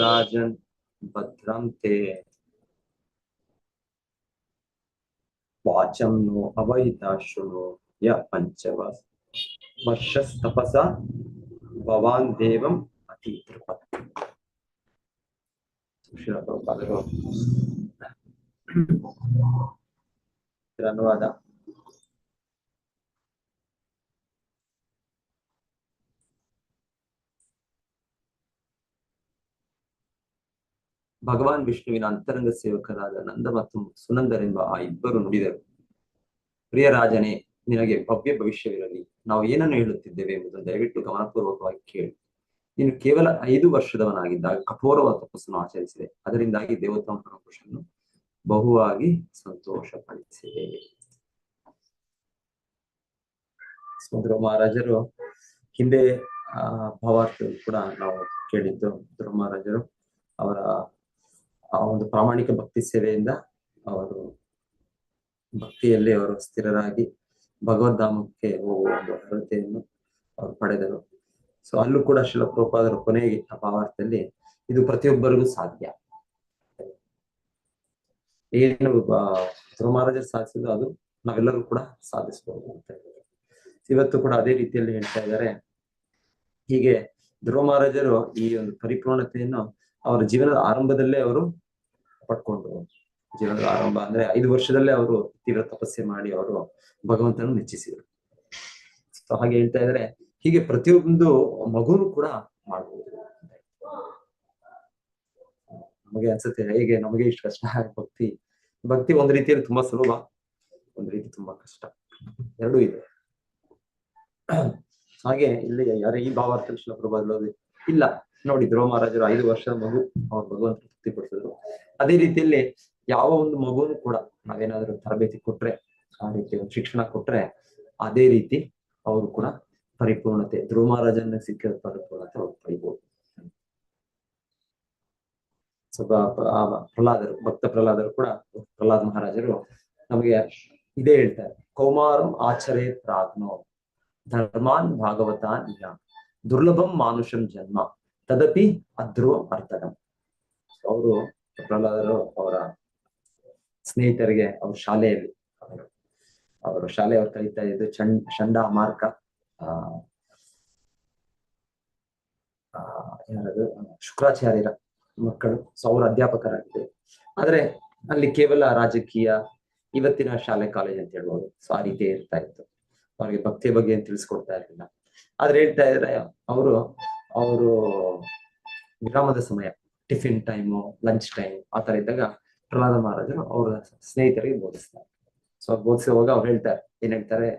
राजन् भद्रं ते वाचं नो अवहिता शृणु य पंचवर्षस्तपसा भवान् देवम् अतितृपत्। अनुवाद ಭಗವಾನ್ ವಿಷ್ಣುವಿನ ಅಂತರಂಗ ಸೇವಕರಾದ ನಂದ ಮತ್ತು ಸುನಂದರೆಂಬ ಆ ಇಬ್ಬರು ನುಡಿದರು, ಪ್ರಿಯ ರಾಜನೇ, ನಿನಗೆ ಭವ್ಯ ಭವಿಷ್ಯವಿರಲಿ. ನಾವು ಏನನ್ನು ಹೇಳುತ್ತಿದ್ದೇವೆ ಎಂಬುದನ್ನು ದಯವಿಟ್ಟು ಗಮನಪೂರ್ವಕವಾಗಿ ಕೇಳಿ. ನೀನು ಕೇವಲ 5 ವರ್ಷದವನಾಗಿದ್ದಾಗ ಕಠೋರವಾದ ತಪಸ್ಸನ್ನು ಆಚರಿಸಿದೆ. ಅದರಿಂದಾಗಿ ದೇವೋತ್ತಮ ಪರಮಪುರುಷನನ್ನು ಬಹುವಾಗಿ ಸಂತೋಷಪಡಿಸಿದೆ. ಧ್ರುವ ಮಹಾರಾಜರು ಹಿಂದೆ ಭಾವಾರ್ಥದಲ್ಲಿ ಕೂಡ ನಾವು ಕೇಳಿದ್ದು, ಧ್ರುವ ಮಹಾರಾಜರು ಅವರ ಆ ಒಂದು ಪ್ರಾಮಾಣಿಕ ಭಕ್ತಿ ಸೇವೆಯಿಂದ ಅವರು ಭಕ್ತಿಯಲ್ಲಿ ಅವರು ಸ್ಥಿರರಾಗಿ ಭಗವದ್ಧಾಮಕ್ಕೆ ಹೋಗುವ ಒಂದು ಅರ್ಹತೆಯನ್ನು ಅವರು ಪಡೆದರು. ಸೊ ಅಲ್ಲೂ ಕೂಡ ಶ್ರೀಲ ಪ್ರಭುಪಾದರು ಕೊನೆಗೆ ಆ ಭಾವಾರ್ಥದಲ್ಲಿ ಇದು ಪ್ರತಿಯೊಬ್ಬರಿಗೂ ಸಾಧ್ಯ, ಏನು ಧ್ರುವ ಮಹಾರಾಜರು ಸಾಧಿಸಿದ್ರು ಅದು ನಾವೆಲ್ಲರೂ ಕೂಡ ಸಾಧಿಸಬಹುದು ಅಂತ ಹೇಳಿದ್ದಾರೆ. ಇವತ್ತು ಕೂಡ ಅದೇ ರೀತಿಯಲ್ಲಿ ಹೇಳ್ತಾ ಇದ್ದಾರೆ. ಹೀಗೆ ಧ್ರುವ ಮಹಾರಾಜರು ಈ ಒಂದು ಪರಿಪೂರ್ಣತೆಯನ್ನು ಅವರ ಜೀವನದ ಆರಂಭದಲ್ಲೇ ಅವರು ಪಡ್ಕೊಂಡು, ಜೀವನದ ಆರಂಭ ಅಂದ್ರೆ 5 ವರ್ಷದಲ್ಲೇ ಅವರು ತೀವ್ರ ತಪಸ್ಸೆ ಮಾಡಿ ಅವರು ಭಗವಂತನ ಮೆಚ್ಚಿಸಿದರು. ಸೊ ಹಾಗೆ ಹೇಳ್ತಾ ಇದ್ದಾರೆ, ಹೀಗೆ ಪ್ರತಿಯೊಂದು ಮಗುನು ಕೂಡ ಮಾಡಬಹುದು. ನಮಗೆ ಅನ್ಸುತ್ತೆ ಹೇಗೆ ನಮಗೆ ಇಷ್ಟು ಕಷ್ಟ. ಭಕ್ತಿ ಒಂದು ರೀತಿಯಲ್ಲಿ ತುಂಬಾ ಸುಲಭ, ಒಂದು ರೀತಿ ತುಂಬಾ ಕಷ್ಟ, ಎರಡೂ ಇದೆ. ಹಾಗೆ ಇಲ್ಲಿ ಯಾರೇ ಈ ಭಾವಾರ್ಥ ಪ್ರಭಾವ ಇಲ್ಲ ನೋಡಿ, ಧ್ರುವ ಮಹಾರಾಜರು 5 ವರ್ಷದ ಮಗು ಅವ್ರ ಭಗವಂತ ತೃಪ್ತಿಪಡಿಸಿದ್ರು. ಅದೇ ರೀತಿಯಲ್ಲಿ ಯಾವ ಒಂದು ಮಗುನು ಕೂಡ ನಾವೇನಾದ್ರೂ ತರಬೇತಿ ಕೊಟ್ರೆ, ಆ ರೀತಿ ಒಂದು ಶಿಕ್ಷಣ ಕೊಟ್ರೆ, ಅದೇ ರೀತಿ ಅವರು ಕೂಡ ಪರಿಪೂರ್ಣತೆ, ಧ್ರುವ ಮಹಾರಾಜನ ಸಿಕ್ಕಿದ ಪರಿಪೂರ್ಣತೆ ಅವ್ರು ಪಡಿಬಹುದು. ಸ್ವಲ್ಪ ಪ್ರಹ್ಲಾದರು, ಭಕ್ತ ಪ್ರಹ್ಲಾದರು ಕೂಡ, ಪ್ರಹ್ಲಾದ್ ಮಹಾರಾಜರು ನಮಗೆ ಇದೇ ಹೇಳ್ತಾರೆ, ಕೌಮಾರಂ ಆಚರೇ ಪ್ರಾಜ್ಞೋ ಧರ್ಮಾನ್ ಭಾಗವತಾನ್ ಇಹ ದುರ್ಲಭಂ ಮಾನುಷಂ ಜನ್ಮ ತದಪಿ ಅಧ್ರುವಂ ಅರ್ಥಕಂ. ಅವರು ಪ್ರಹ್ಲಾದರು ಅವರ ಸ್ನೇಹಿತರಿಗೆ ಅವ್ರ ಶಾಲೆಯಲ್ಲಿ ಅವರು ಕಲಿತಾ ಇದ್ದು ಚಂಡ ಮಾರ್ಕ ಯಾರದು ಶುಕ್ರಾಚಾರ್ಯರ ಮಕ್ಕಳು. ಸೊ ಅವ್ರ ಅಧ್ಯಾಪಕರಾಗಿದೆ. ಆದ್ರೆ ಅಲ್ಲಿ ಕೇವಲ ರಾಜಕೀಯ, ಇವತ್ತಿನ ಶಾಲೆ ಕಾಲೇಜ್ ಅಂತ ಹೇಳ್ಬೋದು. ಸೊ ಆ ರೀತಿ ಇರ್ತಾ ಇತ್ತು. ಅವ್ರಿಗೆ ಭಕ್ತಿಯ ಬಗ್ಗೆ ಏನು ತಿಳಿಸ್ಕೊಡ್ತಾ ಇರಲಿಲ್ಲ. ಆದ್ರೆ ಹೇಳ್ತಾ ಇದ್ರೆ ಅವರು ವಿರಾಮದ ಸಮಯ, ಟಿಫಿನ್ ಟೈಮು, ಲಂಚ್ ಟೈಮ್ ಆ ತರ ಇದ್ದಾಗ ಪ್ರಹ್ಲಾದ ಮಹಾರಾಜರು ಅವರ ಸ್ನೇಹಿತರಿಗೆ ಬೋಧಿಸ್ತಾರೆ. ಸೊ ಬೋಧಿಸುವಾಗ ಅವ್ರು ಹೇಳ್ತಾರೆ, ಏನ್ ಹೇಳ್ತಾರೆ,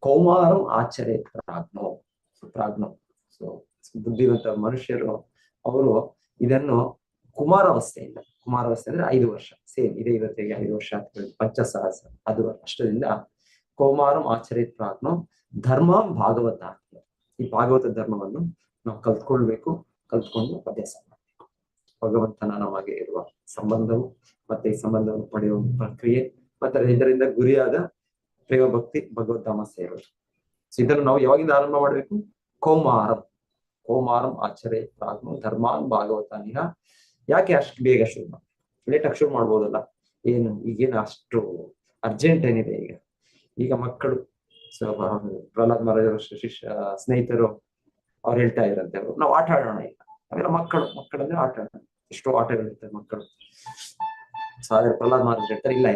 ಕೌಮಾರಂ ಆಚರೆ ಪ್ರಾಜ್ಞೋ. ಸೊ ಬುದ್ಧಿವಂತ ಮನುಷ್ಯರು ಅವರು ಇದನ್ನು ಕುಮಾರಾವಸ್ಥೆ ಅಂದ್ರೆ 5 ವರ್ಷ, ಸೇಮ್ ಇದೆ ಇವತ್ತಿಗೆ 5 ವರ್ಷ ಪಂಚಸಹಸ್ರ ಅದು ಅಷ್ಟರಿಂದ ಕೌಮಾರಂ ಆಚರೆ ಪ್ರಾಜ್ಞೋ ಧರ್ಮಂ ಭಾಗವತ. ಈ ಭಾಗವತ ಧರ್ಮವನ್ನು ನಾವು ಕಲ್ತ್ಕೊಂಡು ಅಭ್ಯಾಸ ಮಾಡಬೇಕು. ಭಗವಂತನ ನಮಗೆ ಇರುವ ಸಂಬಂಧವು ಮತ್ತೆ ಈ ಸಂಬಂಧವನ್ನು ಪಡೆಯುವ ಪ್ರಕ್ರಿಯೆ ಮತ್ತೆ ಇದರಿಂದ ಗುರಿಯಾದ ಪ್ರೇಮ ಭಕ್ತಿ ಭಗವದ್ಧಾಮ ಸೇರೋದು. ಇದನ್ನು ನಾವು ಯಾವಾಗಿಂದ ಆರಂಭ ಮಾಡಬೇಕು? ಕೌಮಾರಂ ಆಚರೆ ಪ್ರಾಜ್ಞೋ ಧರ್ಮಾನ್ ಭಾಗವತಾನಿಹ. ಯಾಕೆ ಅಷ್ಟು ಬೇಗ ಶುರು ಮಾಡಿ, ಲೇಟಾಗಿ ಶುರು ಮಾಡ್ಬೋದಲ್ಲ, ಏನು ಈಗೇನು ಅಷ್ಟು ಅರ್ಜೆಂಟ್ ಏನಿದೆ? ಈಗ ಮಕ್ಕಳು ಪ್ರಹ್ಲಾದ್ ಮಹಾರಾಜರ ಸ್ನೇಹಿತರು ಅವ್ರು ಹೇಳ್ತಾ ಇದ್ರಂತೆ, ನಾವು ಆಟ ಆಡೋಣ. ಈಗ ಅವೆಲ್ಲ ಮಕ್ಕಳಂದ್ರೆ ಆಟ ಆಡೋಣ, ಎಷ್ಟೋ ಆಟಗಳಿರ್ತವೆ ಮಕ್ಕಳು. ಪ್ರಹ್ಲಾದ್ ಮಹಾರಾಜ್ ಹೇಳ್ತಾರೆ, ಇಲ್ಲ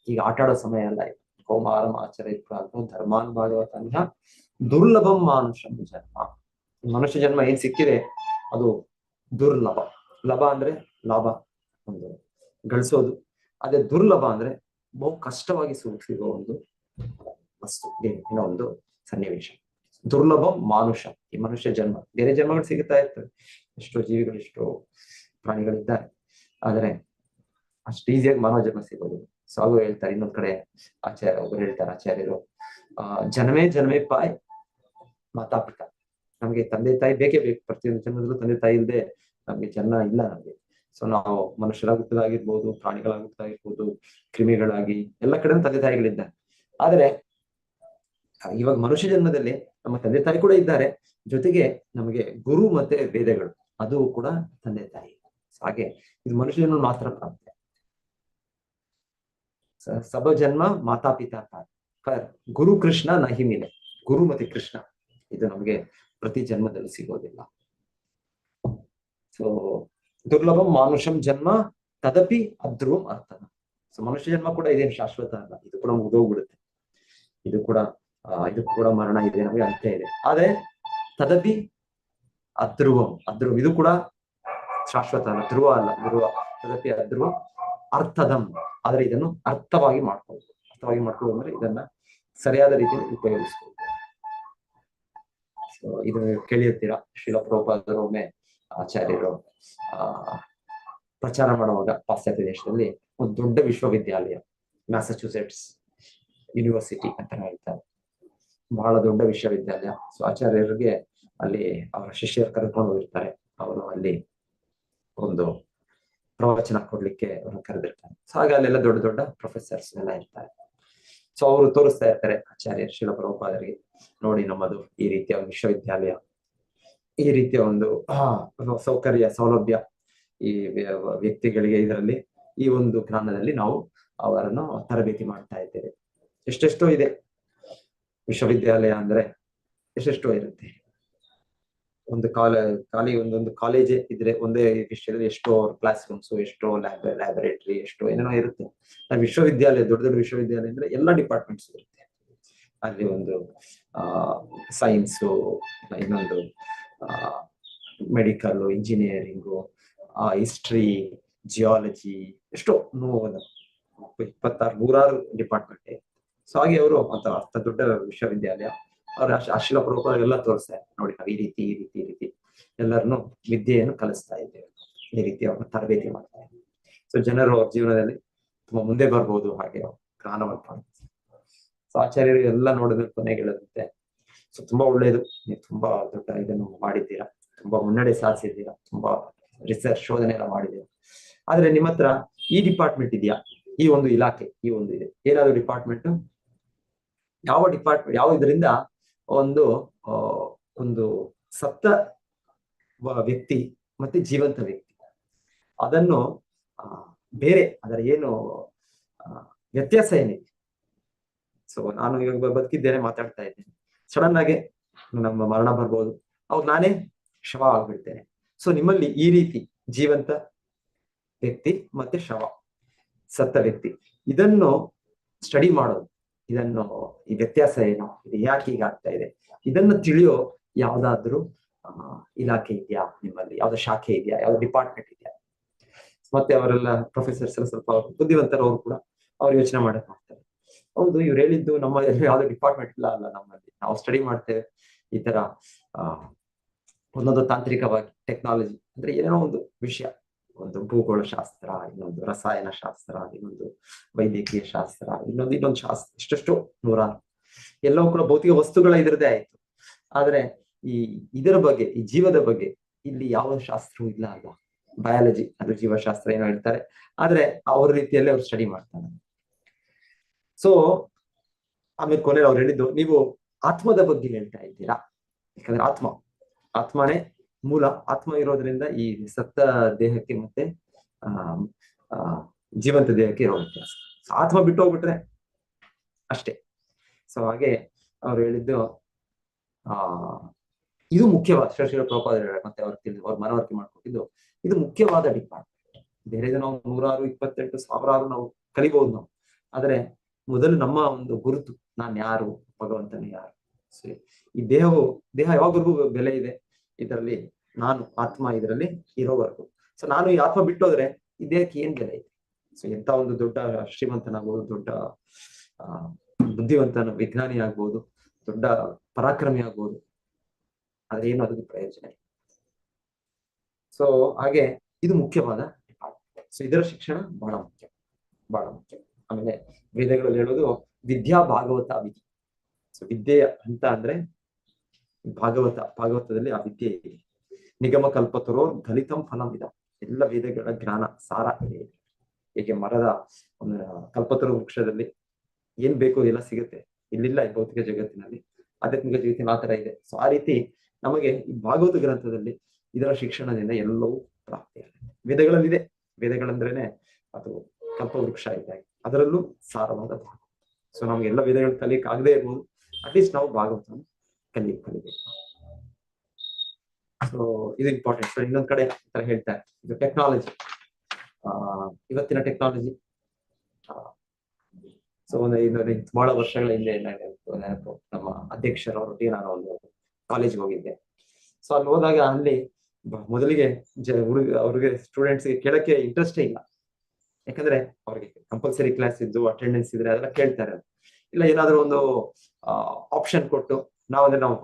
ಈಗ ಆಟ ಆಡೋ ಸಮಯ ಅಲ್ಲ. ಕೌಮಾರಂ ಆಚರೆ ಪ್ರಾಜ್ಞೋ ಧರ್ಮಾನ್ ಭಾಗವತಾನಿಹ ದುರ್ಲಭಂ ಮಾನುಷಂ ಜನ್ಮ. ಮನುಷ್ಯ ಜನ್ಮ ಏನ್ ಸಿಕ್ಕಿದೆ ಅದು ದುರ್ಲಭ. ಲಭ ಅಂದ್ರೆ ಲಾಭ, ಒಂದು ಗಳಿಸೋದು. ಅದೇ ದುರ್ಲಭ ಅಂದ್ರೆ ಬಹು ಕಷ್ಟವಾಗಿ ಸಿಗುವ ಒಂದು ವಸ್ತು, ಏನೋ ಒಂದು ಸನ್ನಿವೇಶ. ದುರ್ಲಭಂ ಮಾನುಷ, ಈ ಮನುಷ್ಯ ಜನ್ಮ. ಬೇರೆ ಜನ್ಮಗಳು ಸಿಗುತ್ತಾ ಇರ್ತವೆ, ಎಷ್ಟೋ ಜೀವಿಗಳು, ಎಷ್ಟೋ ಪ್ರಾಣಿಗಳಿದ್ದಾರೆ, ಆದ್ರೆ ಅಷ್ಟು ಈಸಿಯಾಗಿ ಮಾನವ ಜನ್ಮ ಸಿಗೋದು. ಸೊ ಹಾಗೂ ಹೇಳ್ತಾರೆ, ಇನ್ನೊಂದ್ ಕಡೆ ಒಬ್ಬರು ಹೇಳ್ತಾರೆ ಆಚಾರ್ಯರು, ಜನ್ಮೇ ಪಾಯ್ ಮಾತಾ ಪಿತಾ. ನಮ್ಗೆ ತಂದೆ ತಾಯಿ ಬೇಕೇ ಬೇಕು. ಪ್ರತಿಯೊಂದು ಜನ್ಮದಲ್ಲೂ ತಂದೆ ತಾಯಿ ಇಲ್ಲದೆ ನಮ್ಗೆ ಜನ್ಮ ಇಲ್ಲ ನಮ್ಗೆ. ಸೊ ನಾವು ಮನುಷ್ಯರಾಗುತ್ತದಾಗಿರ್ಬೋದು, ಪ್ರಾಣಿಗಳಾಗುತ್ತದಾಗಿರ್ಬೋದು, ಕ್ರಿಮಿಗಳಾಗಿ ಎಲ್ಲ ಕಡೆ ತಂದೆ ತಾಯಿಗಳಿದ್ದಾರೆ. ಆದ್ರೆ ಇವಾಗ ಮನುಷ್ಯ ಜನ್ಮದಲ್ಲಿ ನಮ್ಮ ತಂದೆ ತಾಯಿ ಕೂಡ ಇದ್ದಾರೆ, ಜೊತೆಗೆ ನಮಗೆ ಗುರು ಮತ್ತೆ ವೇದಗಳು ಅದು ಕೂಡ ತಂದೆ ತಾಯಿ. ಹಾಗೆ ಇದು ಮನುಷ್ಯ ಜನ್ಮ ಮಾತ್ರ ಪ್ರಾಪ್ತಿ. ಸಬ ಜನ್ಮ ಮಾತಾ ಪಿತಾ ಪರ್ ಗುರು ಕೃಷ್ಣ ನಹಿ ಮಿಲೆ. ಗುರು ಮತ್ತೆ ಕೃಷ್ಣ ಇದು ನಮಗೆ ಪ್ರತಿ ಜನ್ಮದಲ್ಲಿ ಸಿಗೋದಿಲ್ಲ. ಸೊ ದುರ್ಲಭಂ ಮಾನುಷಂ ಜನ್ಮ ತದಪಿ ಅಧ್ರುವಂ ಅರ್ಥನ. ಸೊ ಮನುಷ್ಯ ಜನ್ಮ ಕೂಡ ಇದೇನು ಶಾಶ್ವತ ಅಲ್ಲ, ಇದು ಕೂಡ ಮುಗಿದೋಗ್ಬಿಡುತ್ತೆ. ಇದು ಕೂಡ ಮರಣ ಇದೆ, ನಮಗೆ ಅಂತ್ಯ ಇದೆ. ಆದ್ರೆ ತದಪಿ ಅಧ್ರುವಂ, ಇದು ಕೂಡ ಶಾಶ್ವತ ಅಲ್ಲ, ಧ್ರುವ ಅಲ್ಲ, ತದಪಿ ಅಧ್ರುವಂ ಅರ್ಥದಂ. ಆದ್ರೆ ಇದನ್ನು ಅರ್ಥವಾಗಿ ಮಾಡ್ಕೊಳ್ಳೋದು ಅಂದ್ರೆ ಇದನ್ನ ಸರಿಯಾದ ರೀತಿಯಲ್ಲಿ ಉಪಯೋಗಿಸ್ಕೊಳ್ಳೋದು. ಸೊ ಇದು ಕೇಳಿರ್ತೀರಾ, ಶ್ರೀಲ ಪ್ರಭುಪಾದರು ಒಮ್ಮೆ ಆಚಾರ್ಯರು ಪ್ರಚಾರ ಮಾಡುವಾಗ ಪಾಶ್ಚಾತ್ಯ ದೇಶದಲ್ಲಿ ಒಂದು ದೊಡ್ಡ ವಿಶ್ವವಿದ್ಯಾಲಯ, ಮ್ಯಾಸಚೂಸೆಟ್ಸ್ ಯೂನಿವರ್ಸಿಟಿ ಅಂತ ಹೇಳ್ತಾರೆ, ಬಹಳ ದೊಡ್ಡ ವಿಶ್ವವಿದ್ಯಾಲಯ. ಸೊ ಆಚಾರ್ಯರಿಗೆ ಅಲ್ಲಿ ಅವರ ಶಿಷ್ಯರು ಕರೆದುಕೊಂಡು ಹೋಗಿರ್ತಾರೆ. ಅವರು ಅಲ್ಲಿ ಒಂದು ಪ್ರವಚನ ಕೊಡ್ಲಿಕ್ಕೆ ಅವ್ರನ್ನ ಕರೆದಿರ್ತಾರೆ. ಸೊ ಹಾಗೆ ಅಲ್ಲೆಲ್ಲ ದೊಡ್ಡ ದೊಡ್ಡ ಪ್ರೊಫೆಸರ್ಸ್ ಎಲ್ಲ ಇರ್ತಾರೆ. ಸೊ ಅವರು ತೋರಿಸ್ತಾ ಇರ್ತಾರೆ ಆಚಾರ್ಯ ಶ್ರೀಲ ಪ್ರಭುಪಾದರಿಗೆ, ನೋಡಿ ನಮ್ಮದು ಈ ರೀತಿಯ ಒಂದು ವಿಶ್ವವಿದ್ಯಾಲಯ, ಈ ರೀತಿಯ ಒಂದು ಸೌಕರ್ಯ ಸೌಲಭ್ಯ ಈ ವ್ಯಕ್ತಿಗಳಿಗೆ ಇದರಲ್ಲಿ ಈ ಒಂದು ಜ್ಞಾನದಲ್ಲಿ ನಾವು ಅವರನ್ನು ತರಬೇತಿ ಮಾಡ್ತಾ ಇದ್ದೇವೆ. ಎಷ್ಟೆಷ್ಟೋ ಇದೆ ವಿಶ್ವವಿದ್ಯಾಲಯ ಅಂದ್ರೆ, ಎಷ್ಟೆಷ್ಟೋ ಇರುತ್ತೆ. ಒಂದು ಒಂದೊಂದು ಕಾಲೇಜೇ ಇದ್ರೆ ಒಂದೇ ವಿಷಯದಲ್ಲಿ ಎಷ್ಟೋ ಕ್ಲಾಸ್ ರೂಮ್ಸ್, ಎಷ್ಟೋ ಲ್ಯಾಬೊರೇಟರಿ, ಎಷ್ಟೋ ಏನೇನೋ ಇರುತ್ತೆ. ವಿಶ್ವವಿದ್ಯಾಲಯ ದೊಡ್ಡ ದೊಡ್ಡ ವಿಶ್ವವಿದ್ಯಾಲಯ ಅಂದ್ರೆ ಎಲ್ಲ ಡಿಪಾರ್ಟ್ಮೆಂಟ್ಸ್ ಇರುತ್ತೆ. ಅಲ್ಲಿ ಒಂದು ಸೈನ್ಸು, ಇನ್ನೊಂದು ಮೆಡಿಕಲ್, ಇಂಜಿನಿಯರಿಂಗು, ಹಿಸ್ಟ್ರಿ, ಜಿಯಾಲಜಿ, ಎಷ್ಟೋ 26 ಡಿಪಾರ್ಟ್ಮೆಂಟ್. ಸೊ ಹಾಗೆ ಅವರು ಅರ್ಥ ದೊಡ್ಡ ವಿಶ್ವವಿದ್ಯಾಲಯ ಅವ್ರ ಶ್ರೀಲ ಪ್ರಭುಪಾದರು ಎಲ್ಲ ತೋರಿಸ್ತಾರೆ, ನೋಡಿ ನಾವು ಈ ರೀತಿ ಎಲ್ಲರನ್ನು ವಿದ್ಯೆಯನ್ನು ಕಲಿಸ್ತಾ ಇದ್ದೇವೆ, ಈ ರೀತಿ ಅವ್ರನ್ನ ತರಬೇತಿ ಮಾಡ್ತಾ ಇದ್ದೇವೆ. ಸೊ ಜನರು ಅವ್ರ ಜೀವನದಲ್ಲಿ ತುಂಬಾ ಮುಂದೆ ಬರ್ಬೋದು, ಹಾಗೆ ಜ್ಞಾನವನ್ನು. ಸೊ ಆಚಾರ್ಯರು ಎಲ್ಲ ನೋಡಿದ್ರೆ ಕೊನೆಗೆ ಹೇಳುತ್ತೆ, ಸೊ ತುಂಬಾ ಒಳ್ಳೇದು, ನೀವು ತುಂಬಾ ದೊಡ್ಡ ಇದನ್ನು ಮಾಡಿದ್ದೀರಾ, ತುಂಬಾ ಮುನ್ನಡೆ ಸಾಧಿಸಿದ್ದೀರಾ, ತುಂಬಾ ರಿಸರ್ಚ್ ಶೋಧನೆ ಎಲ್ಲ ಮಾಡಿದ್ದೀರಾ. ಆದ್ರೆ ನಿಮ್ಮ ಹತ್ರ ಈ ಡಿಪಾರ್ಟ್ಮೆಂಟ್ ಇದೆಯಾ, ಈ ಒಂದು ಇಲಾಖೆ, ಈ ಒಂದು ಇದೆ, ಏನಾದ್ರು ಡಿಪಾರ್ಟ್ಮೆಂಟ್, ಯಾವ ಇದರಿಂದ ಒಂದು ಸತ್ತ ವ್ಯಕ್ತಿ ಮತ್ತೆ ಜೀವಂತ ವ್ಯಕ್ತಿ ಅದನ್ನು ಬೇರೆ ಅದರ ಏನು ವ್ಯತ್ಯಾಸ ಏನಿದೆ. ಸೊ ನಾನು ಇವಾಗ ಬದುಕಿದ್ದೇನೆ, ಮಾತಾಡ್ತಾ ಇದ್ದೇನೆ, ಸಡನ್ ಆಗಿ ನಮ್ಮ ಮರಣ ಬರ್ಬೋದು, ಅವಾಗ ನಾನೇ ಶವ ಆಗ್ಬಿಡ್ತೇನೆ. ಸೊ ನಿಮ್ಮಲ್ಲಿ ಈ ರೀತಿ ಜೀವಂತ ವ್ಯಕ್ತಿ ಮತ್ತೆ ಸತ್ತ ವ್ಯಕ್ತಿ ಇದನ್ನು ಸ್ಟಡಿ ಮಾಡೋದು, ಈ ವ್ಯತ್ಯಾಸ ಏನು, ಇದು ಯಾಕೆ ಹೀಗಾಗ್ತಾ ಇದೆ, ಇದನ್ನು ತಿಳಿಯೋ ಯಾವ್ದಾದ್ರು ಇಲಾಖೆ ಇದೆಯಾ ನಿಮ್ಮಲ್ಲಿ, ಯಾವ್ದೋ ಶಾಖೆ ಇದೆಯಾ, ಯಾವ್ದು ಡಿಪಾರ್ಟ್ಮೆಂಟ್ ಇದೆಯಾ. ಮತ್ತೆ ಅವರೆಲ್ಲ ಪ್ರೊಫೆಸರ್ಸ್ ಎಲ್ಲ ಸ್ವಲ್ಪ ಬುದ್ಧಿವಂತರು, ಅವರು ಕೂಡ ಅವ್ರು ಯೋಚನೆ ಮಾಡಕ್ ಮಾಡ್ತಾರೆ, ಹೌದು ಇವ್ರು ಹೇಳಿದ್ದು ನಮ್ಮ ಯಾವ್ದು ಡಿಪಾರ್ಟ್ಮೆಂಟ್ ಇಲ್ಲ ಅಲ್ಲ, ನಮ್ಮಲ್ಲಿ ನಾವು ಸ್ಟಡಿ ಮಾಡ್ತೇವೆ ಈ ತರ ಒಂದೊಂದು ತಾಂತ್ರಿಕವಾಗಿ ಟೆಕ್ನಾಲಜಿ ಅಂದ್ರೆ ಏನೋ ಒಂದು ವಿಷಯ, ಒಂದು ಭೂಗೋಳ ಶಾಸ್ತ್ರ, ಇನ್ನೊಂದು ರಸಾಯನ ಶಾಸ್ತ್ರ, ಇನ್ನೊಂದು ವೈದ್ಯಕೀಯ ಶಾಸ್ತ್ರ, ಇನ್ನೊಂದು ಶಾಸ್ತ್ರ, ಎಷ್ಟೆಷ್ಟೋ ನೂರಾರು, ಎಲ್ಲವೂ ಕೂಡ ಭೌತಿಕ ವಸ್ತುಗಳ ಇದ್ರದ್ದೇ ಆಯ್ತು. ಆದ್ರೆ ಇದರ ಬಗ್ಗೆ, ಈ ಜೀವದ ಬಗ್ಗೆ ಇಲ್ಲಿ ಯಾವ ಶಾಸ್ತ್ರವೂ ಇಲ್ಲ ಅಲ್ಲ. ಬಯಾಲಜಿ ಅದು ಜೀವಶಾಸ್ತ್ರ ಏನೋ ಹೇಳ್ತಾರೆ, ಆದ್ರೆ ಅವ್ರ ರೀತಿಯಲ್ಲಿ ಅವ್ರು ಸ್ಟಡಿ ಮಾಡ್ತಾರೆ. ಸೊ ಆಮೇಲೆ ಕೊನೆಯಲ್ಲಿ ಅವ್ರು ಹೇಳಿದ್ದು, ನೀವು ಆತ್ಮದ ಬಗ್ಗೆ ಹೇಳ್ತಾ ಇದ್ದೀರಾ, ಯಾಕಂದ್ರೆ ಆತ್ಮನೇ ಮೂಲ. ಆತ್ಮ ಇರೋದ್ರಿಂದ ಈ ಸತ್ತ ದೇಹಕ್ಕೆ ಮತ್ತೆ ಜೀವಂತ ದೇಹಕ್ಕೆ ಇರೋ ವ್ಯತ್ಯಾಸ. ಆತ್ಮ ಬಿಟ್ಟು ಹೋಗ್ಬಿಟ್ರೆ ಅಷ್ಟೇ. ಸೊ ಹಾಗೆ ಅವ್ರು ಹೇಳಿದ್ದು ಇದು ಮುಖ್ಯವಾದ ಶ್ರೀಲ ಪ್ರಭುಪಾದರು ಮತ್ತೆ ಅವ್ರ ಮನವರಿಕೆ ಮಾಡ್ಕೊಟ್ಟಿದ್ದು, ಇದು ಮುಖ್ಯವಾದ ಡಿಪಾರ್ಟ್ಮೆಂಟ್. ಬೇರೆ ನಾವು 128 ಸಾವಿರಾರು ನಾವು ಕಲಿಬಹುದು ನಾವು, ಆದ್ರೆ ಮೊದಲು ನಮ್ಮ ಒಂದು ಗುರುತು, ನಾನು ಯಾರು, ಭಗವಂತನ ಯಾರು. ಈ ದೇಹ ಯಾವಾಗವರೆಗೂ ಬೆಲೆ ಇದೆ, ಇದರಲ್ಲಿ ನಾನು ಆತ್ಮ ಇದರಲ್ಲಿ ಇರೋವರೆಗೂ. ಸೊ ನಾನು ಈ ಆತ್ಮ ಬಿಟ್ಟೋದ್ರೆ ಈ ದೇಹಕ್ಕೆ ಏನ್ ಬೆಲೆ ಇದೆ. ಸೊ ಎಂತ ಒಂದು ದೊಡ್ಡ ಶ್ರೀಮಂತನಾಗ್ಬೋದು, ದೊಡ್ಡ ಬುದ್ಧಿವಂತನ ವಿಜ್ಞಾನಿ ಆಗ್ಬೋದು, ದೊಡ್ಡ ಪರಾಕ್ರಮಿ ಆಗ್ಬೋದು, ಆದ್ರೆ ಏನು ಅದಕ್ಕೆ ಪ್ರಯೋಜನ ಇಲ್ಲ. ಸೊ ಹಾಗೆ ಇದು ಮುಖ್ಯವಾದ ಡಿಪಾರ್ಟ್ಮೆಂಟ್. ಸೊ ಇದರ ಶಿಕ್ಷಣ ಬಹಳ ಮುಖ್ಯ. ಆಮೇಲೆ ವೇದಗಳಲ್ಲಿ ಹೇಳೋದು ವಿದ್ಯಾ ಭಾಗವತ ವಿಧಿ. ಸೊ ವಿದ್ಯೆ ಅಂತ ಅಂದ್ರೆ ಭಾಗವತದಲ್ಲಿ ಆ ವಿದ್ಯೆ ಇದೆ. ನಿಗಮ ಕಲ್ಪತರೋ ಗಲಿತಂ ಫಲಂ ವಿಧ. ಎಲ್ಲ ವೇದಗಳ ಜ್ಞಾನ ಸಾರ ಇದೆ. ಹೇಗೆ ಮರದ ಕಲ್ಪತರು ವೃಕ್ಷದಲ್ಲಿ ಏನ್ ಬೇಕೋ ಎಲ್ಲ ಸಿಗುತ್ತೆ, ಇಲ್ಲಿಲ್ಲ ಈ ಭೌತಿಕ ಜಗತ್ತಿನಲ್ಲಿ, ಆಧ್ಯಾತ್ಮಿಕ ಜಗತ್ತಿನ ಆ ತರ ಇದೆ. ಸೊ ಆ ರೀತಿ ನಮಗೆ ಈ ಭಾಗವತ ಗ್ರಂಥದಲ್ಲಿ ಇದರ ಶಿಕ್ಷಣದಿಂದ ಎಲ್ಲವೂ ಪ್ರಾಪ್ತಿಯಾಗುತ್ತೆ. ವೇದಗಳಲ್ಲಿದೆ, ವೇದಗಳಂದ್ರೇನೆ ಅದು ಕಲ್ಪವೃಕ್ಷ ಇದ್ದಾಗೆ, ಅದರಲ್ಲೂ ಸಾರವಾದ ಭಾಗವತ. ಸೊ ನಮ್ಗೆ ಎಲ್ಲ ವೇದಗಳು ಕಲಿಯಕ್ ಆಗದೆ ಇರ್ಬೋದು, ಅಟ್ಲೀಸ್ಟ್ ನಾವು ಭಾಗವತನ ಕಲಿಬೇಕು. ಸೊ ಇದು ಇಂಪಾರ್ಟೆಂಟ್. ಸೊ ಇನ್ನೊಂದ್ ಕಡೆ ತರ ಹೇಳ್ತಾರೆ, ಇದು ಟೆಕ್ನಾಲಜಿ, ಇವತ್ತಿನ ಟೆಕ್ನಾಲಜಿ. ಸೊ ಒಂದು ಬಹಳ ವರ್ಷಗಳ ಹಿಂದೆ ನೆನಪು, ನಮ್ಮ ಅಧ್ಯಕ್ಷರವರೊಟ್ಟಿಗೆ ನಾನು ಒಂದು ಕಾಲೇಜ್ಗೆ ಹೋಗಿದ್ದೆ. ಸೊ ಅಲ್ಲಿ ಹೋದಾಗ ಅಲ್ಲಿ ಮೊದಲಿಗೆ ಅವ್ರಿಗೆ ಸ್ಟೂಡೆಂಟ್ಸ್ಗೆ ಕೇಳಕ್ಕೆ ಇಂಟ್ರೆಸ್ಟೇ ಇಲ್ಲ. ಯಾಕಂದ್ರೆ ಅವ್ರಿಗೆ ಕಂಪಲ್ಸರಿ ಕ್ಲಾಸ್ ಇದ್ದು ಅಟೆಂಡೆನ್ಸ್ ಇದ್ರೆ ಅದೆಲ್ಲ ಕೇಳ್ತಾರೆ. ಇಲ್ಲ ಏನಾದ್ರು ಒಂದು ಆಪ್ಷನ್ ಕೊಟ್ಟು ನಾವಂದ್ರೆ ನಾವು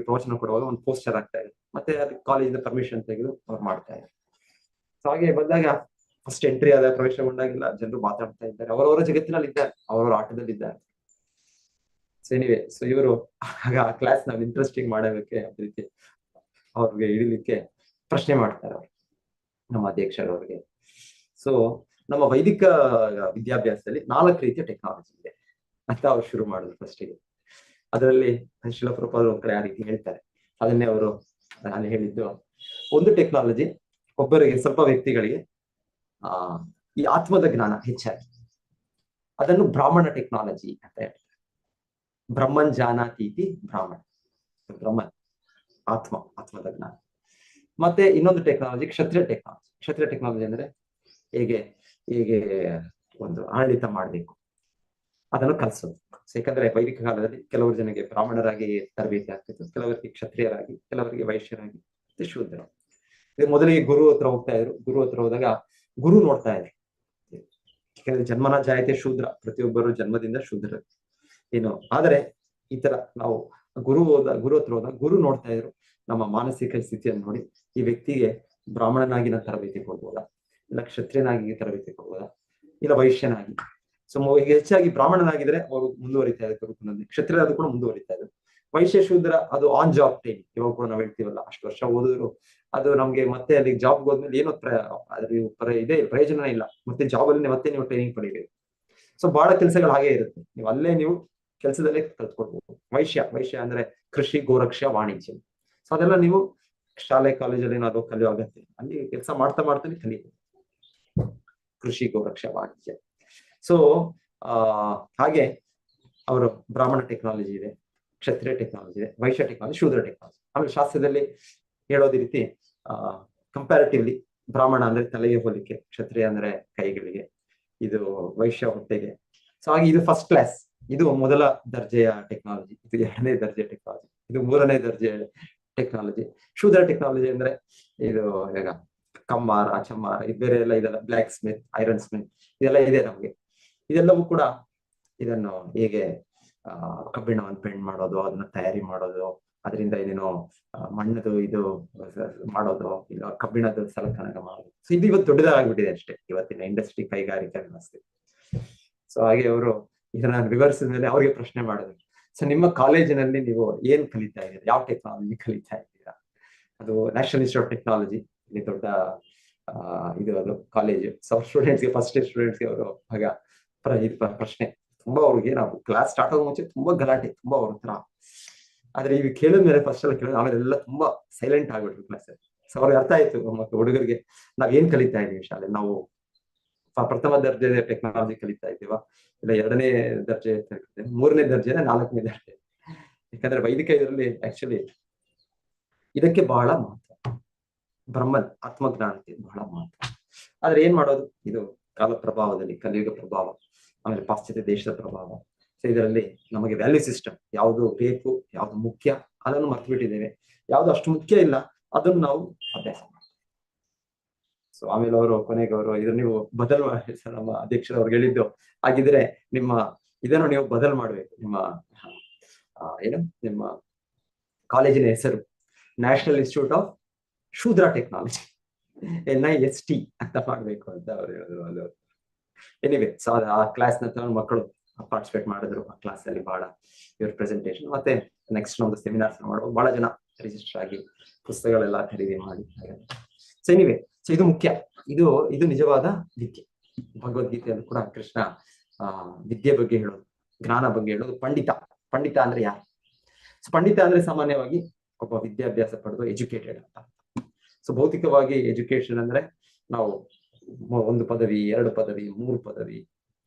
ಪ್ರವಚನ ಕೊಡುವಾಗ ಒಂದು ಪೋಸ್ಟರ್ ಆಗ್ತಾ ಇದೆ, ಮತ್ತೆ ಅದಕ್ಕೆ ಕಾಲೇಜಿಂದ ಪರ್ಮಿಷನ್ ತೆಗೆದು ಅವ್ರು ಮಾಡ್ತಾ ಇದ್ದಾರೆ. ಸೊ ಹಾಗೆ ಬಂದಾಗ ಫಸ್ಟ್ ಎಂಟ್ರಿ ಆದ ಪ್ರವೇಶಗೊಂಡಾಗಿಲ್ಲ ಜನರು ಮಾತಾಡ್ತಾ ಇದ್ದಾರೆ, ಅವರವರ ಜಗತ್ತಿನಲ್ಲಿ ಇದ್ದಾರೆ, ಅವರವರ ಆಟದಲ್ಲಿ ಇದ್ದಾರೆ. ಸೊ ಎನಿವೆ, ಸೊ ಇವರು ಆಗ ಆ ಕ್ಲಾಸ್ ನಾವು ಇಂಟ್ರೆಸ್ಟಿಂಗ್ ಮಾಡೋದಕ್ಕೆ ಅದೇ ರೀತಿ ಅವ್ರಿಗೆ ಹಿಡಿಲಿಕ್ಕೆ ಪ್ರಶ್ನೆ ಮಾಡ್ತಾರೆ ಅವ್ರು, ನಮ್ಮ ಅಧ್ಯಕ್ಷರವ್ರಿಗೆ. ಸೊ ನಮ್ಮ ವೈದಿಕ ವಿದ್ಯಾಭ್ಯಾಸದಲ್ಲಿ 4 ರೀತಿಯ ಟೆಕ್ನಾಲಜಿ ಇದೆ ಅಂತ ಅವ್ರು ಶುರು ಮಾಡಿದ್ರು ಫಸ್ಟಿಗೆ. ಅದರಲ್ಲಿ ಶಿಲ ಪ್ರಭುಪಾದರು ಒಂದ್ ಕಡೆ ಆ ರೀತಿ ಹೇಳ್ತಾರೆ, ಅದನ್ನೇ ಅವರು ಅಲ್ಲಿ ಹೇಳಿದ್ದು, ಒಂದು ಟೆಕ್ನಾಲಜಿ ಒಬ್ಬರಿಗೆ ಸ್ವಲ್ಪ ವ್ಯಕ್ತಿಗಳಿಗೆ ಈ ಆತ್ಮದ ಜ್ಞಾನ ಹೆಚ್ಚಾಗಿ, ಅದನ್ನು ಬ್ರಾಹ್ಮಣ ಟೆಕ್ನಾಲಜಿ ಅಂತ ಹೇಳ್ತಾರೆ. ಬ್ರಹ್ಮನ್ ಜಾನಾತೀತಿ ಬ್ರಾಹ್ಮಣ, ಬ್ರಹ್ಮನ್ ಆತ್ಮದ ಜ್ಞಾನ. ಮತ್ತೆ ಇನ್ನೊಂದು ಟೆಕ್ನಾಲಜಿ ಕ್ಷತ್ರಿಯ ಟೆಕ್ನಾಲಜಿ. ಕ್ಷತ್ರಿಯ ಟೆಕ್ನಾಲಜಿ ಅಂದ್ರೆ ಹೇಗೆ ಒಂದು ಆಡಳಿತ ಮಾಡ್ಬೇಕು ಅದನ್ನು ಕಲಿಸೋದು. ಯಾಕಂದ್ರೆ ವೈದಿಕ ಕಾಲದಲ್ಲಿ ಕೆಲವರು ಜನಕ್ಕೆ ಬ್ರಾಹ್ಮಣರಾಗಿ ತರಬೇತಿ ಆಗ್ತಿತ್ತು, ಕೆಲವರಿಗೆ ಕ್ಷತ್ರಿಯರಾಗಿ, ಕೆಲವರಿಗೆ ವೈಶ್ಯರಾಗಿ, ಮತ್ತೆ ಶೂದ್ರ. ಮೊದಲಿಗೆ ಗುರು ಹತ್ರ ಹೋಗ್ತಾ ಇದ್ರು. ಗುರು ಹತ್ರ ಹೋದಾಗ ಗುರು ನೋಡ್ತಾ ಇದ್ರು, ಯಾಕಂದ್ರೆ ಜನ್ಮನ ಜಾಯತೆ ಶೂದ್ರ, ಪ್ರತಿಯೊಬ್ಬರು ಜನ್ಮದಿಂದ ಶೂದ್ರ ಏನು. ಆದರೆ ಈ ತರ ನಾವು ಗುರು ಹತ್ರ ಹೋದಾಗ ಗುರು ನೋಡ್ತಾ ಇದ್ರು ನಮ್ಮ ಮಾನಸಿಕ ಸ್ಥಿತಿಯನ್ನು ನೋಡಿ, ಈ ವ್ಯಕ್ತಿಗೆ ಬ್ರಾಹ್ಮಣನಾಗಿ ನಾನು ತರಬೇತಿ ಕೊಡ್ಬೋದಾ, ಇಲ್ಲ ಕ್ಷತ್ರಿಯನಾಗಿ ತರಬೇತಿ ಕೊಡ್ಬೋದಾ, ಇಲ್ಲ ವೈಶ್ಯನಾಗಿ. ಸೊ ಈಗ ಹೆಚ್ಚಾಗಿ ಬ್ರಾಹ್ಮಣನಾಗಿದ್ರೆ ಅವರು ಮುಂದುವರಿತಾ ಇದ್ದಾರೆ ಗುರುಕುಲದಲ್ಲಿ, ಕ್ಷತ್ರಿಯರಾದ್ರು ಕೂಡ ಮುಂದುವರಿತಾ ಇದ್ರು. ವೈಶ್ಯ ಶೂದ್ರ ಅದು ಆನ್ ಜಾಬ್ ಟ್ರೈನಿಂಗ್, ಇವಾಗ ಕೂಡ ನಾವು ಹೇಳ್ತೀವಲ್ಲ, ಅಷ್ಟು ವರ್ಷ ಓದಿದ್ರು ಅದು ನಮ್ಗೆ ಮತ್ತೆ ಅಲ್ಲಿ ಜಾಬ್ ಹೋದ್ಮೇಲೆ ಏನೋ ಇದೆ ಪ್ರಯೋಜನ ಇಲ್ಲ, ಮತ್ತೆ ಜಾಬ್ ಅಲ್ಲಿ ಮತ್ತೆ ನೀವು ಟ್ರೈನಿಂಗ್ ಪಡಿಬೇಕು. ಸೊ ಬಹಳ ಕೆಲಸಗಳು ಹಾಗೆ ಇರುತ್ತೆ, ನೀವು ಅಲ್ಲೇ ನೀವು ಕೆಲಸದಲ್ಲೇ ಕಲ್ತ್ಕೊಳ್ಬಹುದು. ವೈಶ್ಯ ಅಂದ್ರೆ ಕೃಷಿ, ಗೋರಕ್ಷ, ವಾಣಿಜ್ಯ. ಸೊ ಅದೆಲ್ಲ ನೀವು ಶಾಲೆ ಕಾಲೇಜಲ್ಲಿ ಏನಾದ್ರು ಕಲಿಯೋ ಅಗತ್ಯ, ಅಲ್ಲಿ ಕೆಲಸ ಮಾಡ್ತಾ ಕಲಿಯಬಹುದು, ಕೃಷಿ, ಗೋರಕ್ಷ, ವಾಣಿಜ್ಯ. ಸೊ ಹಾಗೆ ಅವರು ಬ್ರಾಹ್ಮಣ ಟೆಕ್ನಾಲಜಿ ಇದೆ, ಕ್ಷತ್ರಿಯ ಟೆಕ್ನಾಲಜಿ ಇದೆ, ವೈಶ್ಯ ಟೆಕ್ನಾಲಜಿ, ಶೂದ್ರ ಟೆಕ್ನಾಲಜಿ. ಆಮೇಲೆ ಶಾಸ್ತ್ರದಲ್ಲಿ ಹೇಳೋದ್ ರೀತಿ ಕಂಪ್ಯಾರಿಟಿವ್ಲಿ ಬ್ರಾಹ್ಮಣ ಅಂದ್ರೆ ತಲೆಗೆ ಹೋಲಿಕೆ, ಕ್ಷತ್ರಿಯ ಅಂದ್ರೆ ಕೈಗಳಿಗೆ, ಇದು ವೈಶ್ಯ ಹೊಟ್ಟೆಗೆ. ಸೊ ಹಾಗೆ ಇದು ಫಸ್ಟ್ ಕ್ಲಾಸ್, ಇದು ಮೊದಲ ದರ್ಜೆಯ ಟೆಕ್ನಾಲಜಿ, ಇದು 2ನೇ ದರ್ಜೆಯ ಟೆಕ್ನಾಲಜಿ, ಇದು 3ನೇ ದರ್ಜೆಯ ಟೆಕ್ನಾಲಜಿ. ಶೂದ್ರ ಟೆಕ್ನಾಲಜಿ ಅಂದ್ರೆ ಇದು ಈಗ ಕಮ್ಮಾರ, ಚಮ್ಮಾರ, ಇದು ಬೇರೆ ಎಲ್ಲ ಇದೆಲ್ಲ, ಬ್ಲ್ಯಾಕ್ ಸ್ಮಿತ್, ಐರನ್ ಸ್ಮಿತ್, ಇದೆಲ್ಲ ಇದೆ ನಮ್ಗೆ. ಇದೆಲ್ಲವೂ ಕೂಡ ಇದನ್ನು ಹೇಗೆ ಕಬ್ಬಿಣವನ್ನು ಪೆಂಡ್ ಮಾಡೋದು, ಅದನ್ನ ತಯಾರಿ ಮಾಡೋದು, ಅದರಿಂದ ಏನೇನೋ ಮಣ್ಣದು ಇದು ಮಾಡೋದು, ಇಲ್ಲ ಕಬ್ಬಿಣದ ಸಲಕರಣ ಮಾಡೋದು. ಸೊ ಇದು ಇವತ್ತು ದೊಡ್ಡದಾಗ್ಬಿಟ್ಟಿದೆ ಅಷ್ಟೇ ಇವತ್ತಿನ ಇಂಡಸ್ಟ್ರಿ, ಕೈಗಾರಿಕಾ ವ್ಯವಸ್ಥೆ. ಸೊ ಹಾಗೆ ಅವರು ಇದನ್ನ ವಿವರಿಸಿದ ಮೇಲೆ ಅವ್ರಿಗೆ ಪ್ರಶ್ನೆ ಮಾಡಿದ್ರು, ಸೊ ನಿಮ್ಮ ಕಾಲೇಜಿನಲ್ಲಿ ನೀವು ಏನ್ ಕಲಿತಾ ಇದ್ದೀರಾ, ಯಾವ ಟೆಕ್ನಾಲಜಿ ಕಲಿತಾ ಇದ್ದೀರಾ? ಅದು ನ್ಯಾಷನಲ್ ಇನ್ಸ್ಟಿಟ್ಯೂಟ್ ಆಫ್ ಟೆಕ್ನಾಲಜಿ, ಇಲ್ಲಿ ದೊಡ್ಡ ಇದು ಅದು ಕಾಲೇಜು. ಸೊ ಸ್ಟೂಡೆಂಟ್ಸ್ಗೆ, ಫಸ್ಟ್ ಇಯರ್ ಸ್ಟೂಡೆಂಟ್ಸ್ಗೆ ಅವರು ಆಗ ಪ್ರಶ್ನೆ, ತುಂಬಾ ಅವ್ರಿಗೆ ನಾವು ಕ್ಲಾಸ್ ಸ್ಟಾರ್ಟ್ ಆಗೋ ಮುಂಚೆ ತುಂಬಾ ಗಲಾಟೆ, ತುಂಬಾ ಅವ್ರ ಹತ್ರ. ಆದ್ರೆ ಈಗ ಕೇಳಿದ್ಮೇಲೆ ಫಸ್ಟ್ ಎಲ್ಲ ಕೇಳಿದ್ರೆ ಆಮೇಲೆ ಎಲ್ಲ ತುಂಬಾ ಸೈಲೆಂಟ್ ಆಗ್ಬಿಟ್ರು ಕ್ಲಾಸಲ್ಲಿ. ಸೊ ಅವ್ರಿಗೆ ಅರ್ಥ ಆಯ್ತು, ಮತ್ತೆ ಹುಡುಗರಿಗೆ ನಾವ್ ಏನ್ ಕಲಿತಾ ಇದೀವಿ ಶಾಲೆ, ನಾವು ಪ್ರಥಮ ದರ್ಜೆ ಟೆಕ್ನಾಲಜಿ ಕಲಿತಾ ಇದ್ದೀವ, ಇಲ್ಲ 2ನೇ ದರ್ಜೆ, 3ನೇ ದರ್ಜೆ, 4ನೇ ದರ್ಜೆ. ಯಾಕಂದ್ರೆ ವೈದಿಕ ಇದರಲ್ಲಿ ಆಕ್ಚುಲಿ ಇದಕ್ಕೆ ಬಹಳ ಮಹತ್ವ, ಬ್ರಹ್ಮನ್ ಆತ್ಮಜ್ಞಾನಕ್ಕೆ ಬಹಳ ಮಹತ್ವ. ಆದ್ರೆ ಏನ್ ಮಾಡೋದು, ಇದು ಕಾಲ ಪ್ರಭಾವದಲ್ಲಿ, ಕಲಿಯುಗ ಪ್ರಭಾವ, ಆಮೇಲೆ ಪಾಶ್ಚಾತ್ಯ ದೇಶದ ಪ್ರಭಾವ. ಸೊ ಇದರಲ್ಲಿ ನಮಗೆ ವ್ಯಾಲ್ಯೂ ಸಿಸ್ಟಮ್, ಯಾವುದು ಬೇಕು, ಯಾವ್ದು ಮುಖ್ಯ, ಅದನ್ನು ಮರ್ತು ಬಿಟ್ಟಿದ್ದೇವೆ. ಯಾವ್ದು ಅಷ್ಟು ಮುಖ್ಯ ಇಲ್ಲ ಅದನ್ನು ನಾವು ಅಭ್ಯಾಸ ಮಾಡ್ತೀವಿ. ಸೊ ಆಮೇಲೆ ಅವರು ಕೊನೆಗೆ ಅವರು ಇದನ್ನ ನೀವು ಬದಲ್ ಮಾಡಿ, ನಮ್ಮ ಅಧ್ಯಕ್ಷರು ಅವ್ರಿಗೆ ಹೇಳಿದ್ದು, ಹಾಗಿದ್ರೆ ನಿಮ್ಮ ಇದನ್ನು ನೀವು ಬದಲ್ ಮಾಡ್ಬೇಕು, ನಿಮ್ಮ ನಿಮ್ಮ ಕಾಲೇಜಿನ ಹೆಸರು national institute of Shudra technology, NIST ಅಂತ ಮಾಡ್ಬೇಕು ಅಂತ ಅವ್ರು ಹೇಳಿದ್ರು. ಎನಿವೆ, ಸೊ ಆ ಕ್ಲಾಸ್ ನಂತರ ಮಕ್ಕಳು ಪಾರ್ಟಿಸಿಪೇಟ್ ಮಾಡಿದ್ರು. ಆ ಕ್ಲಾಸ್ ಅಲ್ಲಿ ಬಹಳ ಇವ್ರ ಪ್ರೆಸೆಂಟೇಶನ್, ಮತ್ತೆ ನೆಕ್ಸ್ಟ್ ನಮ್ದು ಸೆಮಿನಾರ್ಸ್ ಮಾಡುವಾಗ ಬಹಳ ಜನ ರಿಜಿಸ್ಟರ್ ಆಗಿ ಪುಸ್ತಕಗಳೆಲ್ಲ ಖರೀದಿ ಮಾಡಿ. ಸೊ ಎನಿವೆ, ಸೊ ಇದು ಮುಖ್ಯ, ಇದು ನಿಜವಾದ ವಿದ್ಯೆ. ಭಗವದ್ಗೀತೆಯಲ್ಲೂ ಕೂಡ ಕೃಷ್ಣ ವಿದ್ಯೆ ಬಗ್ಗೆ ಹೇಳೋದು, ಜ್ಞಾನ ಬಗ್ಗೆ ಹೇಳೋದು, ಪಂಡಿತ ಪಂಡಿತ ಅಂದ್ರೆ ಯಾರು? ಸೊ ಪಂಡಿತ ಅಂದ್ರೆ ಸಾಮಾನ್ಯವಾಗಿ ಒಬ್ಬ ವಿದ್ಯಾಭ್ಯಾಸ ಪಡೆದು ಎಜುಕೇಟೆಡ್ ಅಂತ. ಸೊ ಭೌತಿಕವಾಗಿ ಎಜುಕೇಶನ್ ಅಂದ್ರೆ ನಾವು 1 ಪದವಿ, 2 ಪದವಿ, 3 ಪದವಿ,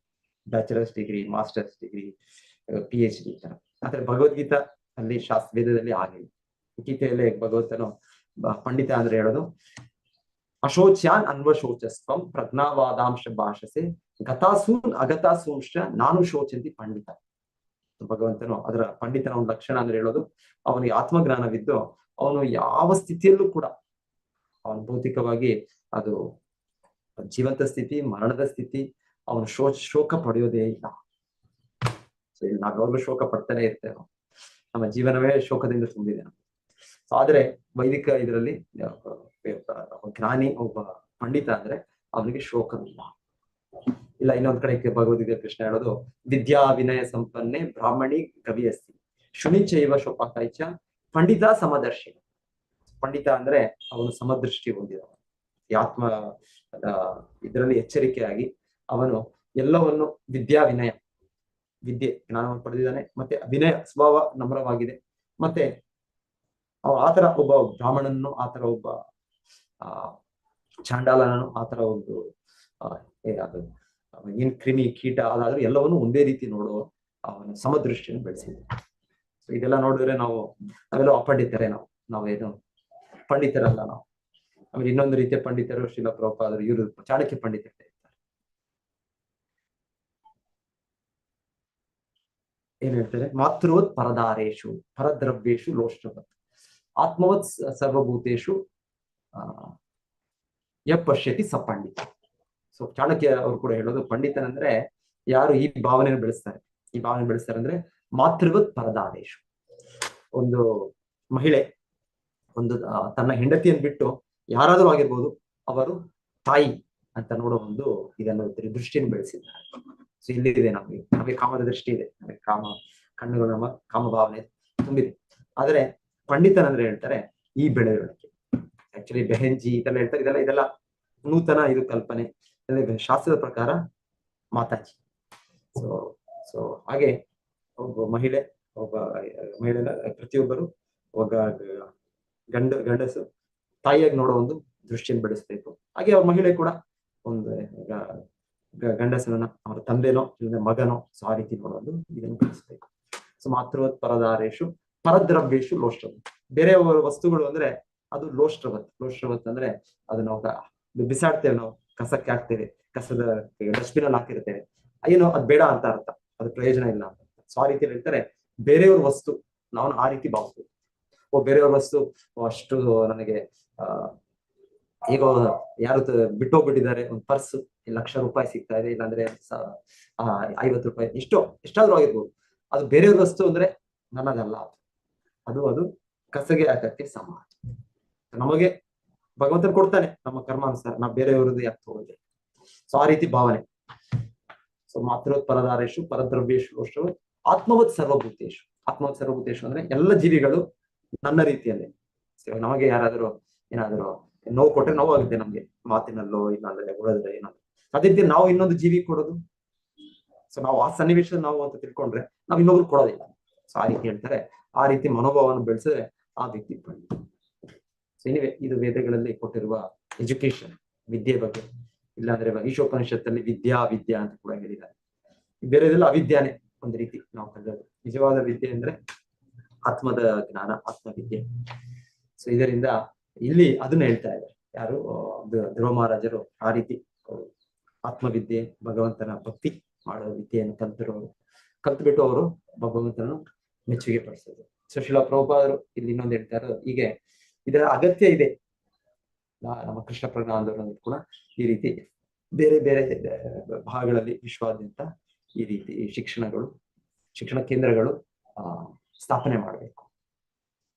bachelors degree, masters degree, PhD ತರ. ಆದ್ರೆ ಭಗವದ್ಗೀತಾ ಅಲ್ಲಿ ವೇದದಲ್ಲಿ ಆಗಿಲ್ಲ. ಗೀತೆಯಲ್ಲಿ ಭಗವಂತನು ಪಂಡಿತ ಅಂದ್ರೆ ಹೇಳೋದು ಅಶೋಚ್ಯಾನ್ ಅನ್ವಶೋಚಸ್ವಂ ಪ್ರಜ್ಞಾವಾದಾಂಶ ಭಾಷಸೆ ಗತಾಸೂನ್ ಅಗತಾಸೂಂಶ ನಾನು ಶೋಚಂತಿ ಪಂಡಿತ. ಭಗವಂತನು ಅದರ ಪಂಡಿತನ ಒಂದು ಲಕ್ಷಣ ಅಂದ್ರೆ ಹೇಳೋದು ಅವನಿಗೆ ಆತ್ಮಜ್ಞಾನವಿದ್ದು ಅವನು ಯಾವ ಸ್ಥಿತಿಯಲ್ಲೂ ಕೂಡ ಅವನು ಭೌತಿಕವಾಗಿ ಅದು ಜೀವಂತ ಸ್ಥಿತಿ, ಮರಣದ ಸ್ಥಿತಿ, ಅವನು ಶೋಕ ಪಡೆಯೋದೇ ಇಲ್ಲ. ಸೊ ಇಲ್ಲಿ ನಾವು ಯಾವಾಗಲೂ ಶೋಕ ಪಡ್ತಾನೆ ಇರ್ತೇವೆ. ನಮ್ಮ ಜೀವನವೇ ಶೋಕದಿಂದ ತುಂಬಿದೆ. ಆದ್ರೆ ವೈದಿಕ ಇದರಲ್ಲಿ ಜ್ಞಾನಿ ಒಬ್ಬ ಪಂಡಿತ ಅಂದ್ರೆ ಅವನಿಗೆ ಶೋಕವಿಲ್ಲ. ಇಲ್ಲ ಇನ್ನೊಂದ್ ಕಡೆ ಭಗವದ್ಗೀತೆ ಕೃಷ್ಣ ಹೇಳೋದು ವಿದ್ಯಾ ವಿನಯ ಸಂಪನ್ನೆ ಬ್ರಾಹ್ಮಣಿ ಕವಿಯಸ್ತಿ ಶುನಿಚೈವ ಶೋಪಾಕೈಚ ಪಂಡಿತ ಸಮದರ್ಶಿ. ಪಂಡಿತ ಅಂದ್ರೆ ಅವನು ಸಮದೃಷ್ಟಿ ಹೊಂದಿದವ, ಈ ಆತ್ಮ ಇದರಲ್ಲಿ ಎಚ್ಚರಿಕೆಯಾಗಿ ಅವನು ಎಲ್ಲವನ್ನು ವಿದ್ಯಾ ವಿನಯ, ವಿದ್ಯೆ ಜ್ಞಾನವನ್ನು ಪಡೆದಿದ್ದಾನೆ, ಮತ್ತೆ ವಿನಯ ಸ್ವಭಾವ ನಮ್ರವಾಗಿದೆ. ಮತ್ತೆ ಆತರ ಒಬ್ಬ ಬ್ರಾಹ್ಮಣನನ್ನು, ಆತರ ಒಬ್ಬ ಚಾಂಡಾಲನನು, ಆತರ ಒಂದು ಏನ್ ಕ್ರಿಮಿ ಕೀಟ ಅದಾದ್ರೂ ಎಲ್ಲವನ್ನು ಒಂದೇ ರೀತಿ ನೋಡುವ ಅವನ ಸಮದೃಷ್ಟಿಯನ್ನು ಬೆಳೆಸಿದ್ದೆ. ಸೊ ಇದೆಲ್ಲ ನೋಡಿದ್ರೆ ನಾವೆಲ್ಲ ಅಪಂಡಿತರೇ, ನಾವೇನು ಪಂಡಿತರಲ್ಲ ನಾವು. ಆಮೇಲೆ ಇನ್ನೊಂದು ರೀತಿಯ ಪಂಡಿತರು ಶ್ರೀಲ ಪ್ರಭುಪಾದರು, ಇವರು ಚಾಣಕ್ಯ ಪಂಡಿತರು ಇರ್ತಾರೆ. ಏನ್ ಹೇಳ್ತಾರೆ? ಮಾತೃವತ್ ಪರದಾರೇಶು ಪರದ್ರವ್ಯೇಶು ಲೋಷ್ಟವತ್ ಆತ್ಮವತ್ ಸರ್ವಭೂತೇಶು ಪಶ್ಯತಿ ಸ ಪಂಡಿತ. ಸೊ ಚಾಣಕ್ಯ ಅವರು ಕೂಡ ಹೇಳೋದು ಪಂಡಿತನಂದ್ರೆ ಯಾರು ಈ ಭಾವನೆಯನ್ನು ಬೆಳೆಸ್ತಾರೆ. ಈ ಭಾವನೆ ಬೆಳೆಸ್ತಾರೆ ಅಂದ್ರೆ ಮಾತೃವತ್ ಪರದಾರೇಶು. ಒಂದು ಮಹಿಳೆ ಒಂದು ತನ್ನ ಹೆಂಡತಿಯನ್ನು ಬಿಟ್ಟು ಯಾರಾದ್ರೂ ಆಗಿರ್ಬೋದು ಅವರು ತಾಯಿ ಅಂತ ನೋಡೋ ಒಂದು ಇದನ್ನು ದೃಷ್ಟಿಯನ್ನು ಬೆಳೆಸಿದ್ದಾರೆ. ಸೊ ಇಲ್ಲಿದೆ ನಮಗೆ ಕಾಮದ ದೃಷ್ಟಿ ಇದೆ, ನಮಗೆ ಕಣ್ಣುಗಳು ನಮ್ಮ ಕಾಮ ಭಾವನೆ ತುಂಬಿದೆ. ಆದ್ರೆ ಪಂಡಿತನಂದ್ರೆ ಹೇಳ್ತಾರೆ ಈ ಬೆಳವಣಿಗೆ. ಆಕ್ಚುಲಿ ಬೆಹೆಂಜಿ ಇದೆಲ್ಲ ಹೇಳ್ತಾರೆ, ಇದೆಲ್ಲ ನೂತನ ಇದು ಕಲ್ಪನೆ. ಶಾಸ್ತ್ರದ ಪ್ರಕಾರ ಮಾತಾಜಿ. ಸೊ ಹಾಗೆ ಒಬ್ಬ ಮಹಿಳೆ ಪ್ರತಿಯೊಬ್ಬರು ಒಬ್ಬ ಗಂಡಸು ತಾಯಿಯಾಗಿ ನೋಡೋ ಒಂದು ದೃಷ್ಟಿಯನ್ನು ಬೆಳೆಸ್ಬೇಕು. ಹಾಗೆ ಅವ್ರ ಮಹಿಳೆ ಕೂಡ ಒಂದು ಗಂಡಸನನ್ನ ಅವರ ತಂದೆನೋ ಇಲ್ಲ ಮಗನೋ ಸೊ ಆ ರೀತಿ ನೋಡೋದು ಇದನ್ನು ಬೆಳೆಸ್ಬೇಕು. ಸೊ ಮಾತೃವತ್ ಪರದಾರೇಶು ಪರದ್ರವ್ಯೇಶು ಲೋಷ್ಟವತ್. ಬೇರೆ ವಸ್ತುಗಳು ಅಂದ್ರೆ ಅದು ಲೋಷ್ಟವತ್. ಲೋಷ್ಟವತ್ ಅಂದ್ರೆ ಅದು ನಾವು ಬಿಸಾಡ್ತೇವೆ, ನಾವು ಕಸಕ್ಕೆ ಹಾಕ್ತೇವೆ, ಕಸದ ಡಸ್ಟ್ಬಿನ್ ಅಲ್ಲಿ ಹಾಕಿರ್ತೇವೆ, ಏನೋ ಅದು ಬೇಡ ಅಂತ ಅರ್ಥ, ಅದು ಪ್ರಯೋಜನ ಇಲ್ಲ ಅಂತ. ಸೊ ಆ ರೀತಿಯಲ್ಲಿ ಹೇಳ್ತಾರೆ ಬೇರೆಯವ್ರ ವಸ್ತು ನಾವು ಆ ರೀತಿ ಭಾವಿಸ್ಬೇಕು. ಬೇರೆಯವ್ರ ವಸ್ತು ಅಷ್ಟು ನನಗೆ ಈಗ ಯಾರು ಬಿಟ್ಟೋಗ್ಬಿಟ್ಟಿದ್ದಾರೆ, ಒಂದು ಪರ್ಸ್ ₹1,00,000 ಸಿಗ್ತಾ ಇದೆ, ಇಲ್ಲಾಂದ್ರೆ 50 ರೂಪಾಯಿ, ಎಷ್ಟಾದ್ರೂ ಆಗಿರ್ಬೋದು, ಅದು ಬೇರೆಯವ್ರ ವಸ್ತು ಅಂದ್ರೆ ನನ್ನದಲ್ಲ, ಅದು ಕಸಗೆ ಹಾಕಕ್ಕೆ ಸಮ. ನಮಗೆ ಭಗವಂತನ ಕೊಡ್ತಾನೆ ನಮ್ಮ ಕರ್ಮಾನುಸಾರ, ನಾವು ಬೇರೆಯವ್ರದ್ದು ಯಾಕೆ ತಗೊಳ್ತೇವೆ. ಸೊ ಆ ರೀತಿ ಭಾವನೆ. ಸೊ ಮಾತೃವತ್ ಪರದಾರೇಶು ಪರದ್ರವ್ಯೇಶು ಲೋಷ್ಟವು ಆತ್ಮವತ್ ಸರ್ವಭೂತೇಶು. ಆತ್ಮವತ್ ಸರ್ವಭೂತೇಶು ಅಂದ್ರೆ ಎಲ್ಲ ಜೀವಿಗಳು ನನ್ನ ರೀತಿಯಲ್ಲಿ. ನಮಗೆ ಯಾರಾದ್ರೂ ಏನಾದ್ರು ನೋವು ಕೊಟ್ಟರೆ ನೋವಾಗುತ್ತೆ, ನಮ್ಗೆ ಮಾತಿನಲ್ಲೋ ಇಲ್ಲಾಂದ್ರೆ ಉಳಿದ್ರೆ ಏನಾದ್ರು. ಅದೇ ರೀತಿ ನಾವು ಇನ್ನೊಂದು ಜೀವಿ ಕೊಡೋದು. ಸೊ ನಾವು ಆ ಸನ್ನಿವೇಶ ನಾವು ಅಂತ ತಿಳ್ಕೊಂಡ್ರೆ ನಾವು ಇನ್ನೊಬ್ರು ಕೊಡೋದಿಲ್ಲ. ಸೊ ಆ ರೀತಿ ಹೇಳ್ತಾರೆ, ಆ ರೀತಿ ಮನೋಭಾವವನ್ನು ಬೆಳೆಸಿದ್ರೆ ಆ ವ್ಯಕ್ತಿ ಪಂಡಿತ. ಸೊ ಏನಿವೆ ಇದು ವೇದಗಳಲ್ಲಿ ಕೊಟ್ಟಿರುವ ಎಜುಕೇಶನ್, ವಿದ್ಯೆ ಬಗ್ಗೆ. ಇಲ್ಲಾಂದ್ರೆ ಈಶೋಪನಿಷತ್ತಲ್ಲಿ ವಿದ್ಯಾ ಅಂತ ಕೂಡ ಹೇಳಿದ್ದಾರೆ. ಬೇರೆದೆಲ್ಲ ಅವಿದ್ಯಾನೆ ಒಂದು ರೀತಿ ನಾವು ಕಲಿಯೋದು. ನಿಜವಾದ ವಿದ್ಯೆ ಅಂದ್ರೆ ಆತ್ಮದ ಜ್ಞಾನ, ಆತ್ಮವಿದ್ಯೆ. ಸೊ ಇದರಿಂದ ಇಲ್ಲಿ ಅದನ್ನ ಹೇಳ್ತಾ ಇದ್ದಾರೆ ಯಾರು, ಧ್ರುವ ಮಹಾರಾಜರು ಆ ರೀತಿ ಆತ್ಮವಿದ್ಯೆ, ಭಗವಂತನ ಭಕ್ತಿ ಮಾಡೋ ವಿದ್ಯೆಯನ್ನು ಕಲ್ತ್ಬಿಟ್ಟು ಅವರು ಭಗವಂತನ ಮೆಚ್ಚುಗೆ ಪಡಿಸೋದು. ಸೊ ಶ್ರೀಲ ಪ್ರಭುಪಾದರು ಇಲ್ಲಿ ಇನ್ನೊಂದು ಹೇಳ್ತಾರೆ, ಹೀಗೆ ಇದರ ಅಗತ್ಯ ಇದೆ. ನಮ್ಮ ಕೃಷ್ಣ ಪ್ರಜ್ಞಾನಂದರಲ್ಲಿ ಕೂಡ ಈ ರೀತಿ ಬೇರೆ ಬೇರೆ ಭಾಗಗಳಲ್ಲಿ ವಿಶ್ವಾದ್ಯಂತ ಈ ರೀತಿ ಶಿಕ್ಷಣ ಕೇಂದ್ರಗಳು ಸ್ಥಾಪನೆ ಮಾಡಬೇಕು.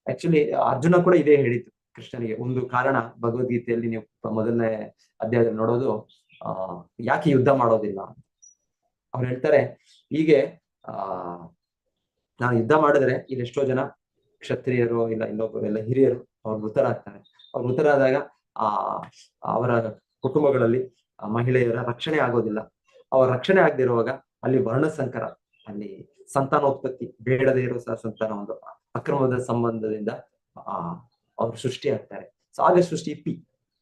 ಆಕ್ಚುಲಿ ಅರ್ಜುನ ಕೂಡ ಇದೇ ಹೇಳಿದ್ದು ಕೃಷ್ಣನಿಗೆ. ಒಂದು ಕಾರಣ ಭಗವದ್ಗೀತೆಯಲ್ಲಿ ನೀವು ಮೊದಲನೇ ಅಧ್ಯಾಯದಲ್ಲಿ ನೋಡೋದು, ಯಾಕೆ ಯುದ್ಧ ಮಾಡೋದಿಲ್ಲ. ಅವ್ರು ಹೇಳ್ತಾರೆ ಹೀಗೆ ನಾನು ಯುದ್ಧ ಮಾಡಿದ್ರೆ ಇಲ್ಲಿ ಎಷ್ಟೋ ಜನ ಕ್ಷತ್ರಿಯರು ಇಲ್ಲ ಇನ್ನೊಬ್ಬರು ಎಲ್ಲ ಹಿರಿಯರು ಅವ್ರು ಮೃತರಾಗ್ತಾರೆ. ಅವ್ರು ಮೃತರಾದಾಗ ಅವರ ಕುಟುಂಬಗಳಲ್ಲಿ ಮಹಿಳೆಯರ ರಕ್ಷಣೆ ಆಗೋದಿಲ್ಲ. ಅವರ ರಕ್ಷಣೆ ಆಗದಿರುವಾಗ ಅಲ್ಲಿ ವರ್ಣಸಂಕರ, ಅಲ್ಲಿ ಸಂತಾನೋತ್ಪತ್ತಿ ಬೇಡದೇ ಇರೋ ಸಂತಾನ ಒಂದು ಅಕ್ರಮದ ಸಂಬಂಧದಿಂದ ಅವ್ರು ಸೃಷ್ಟಿಯಾಗ್ತಾರೆ. ಸೊ ಹಾಗೆ ಸೃಷ್ಟಿ ಪಿ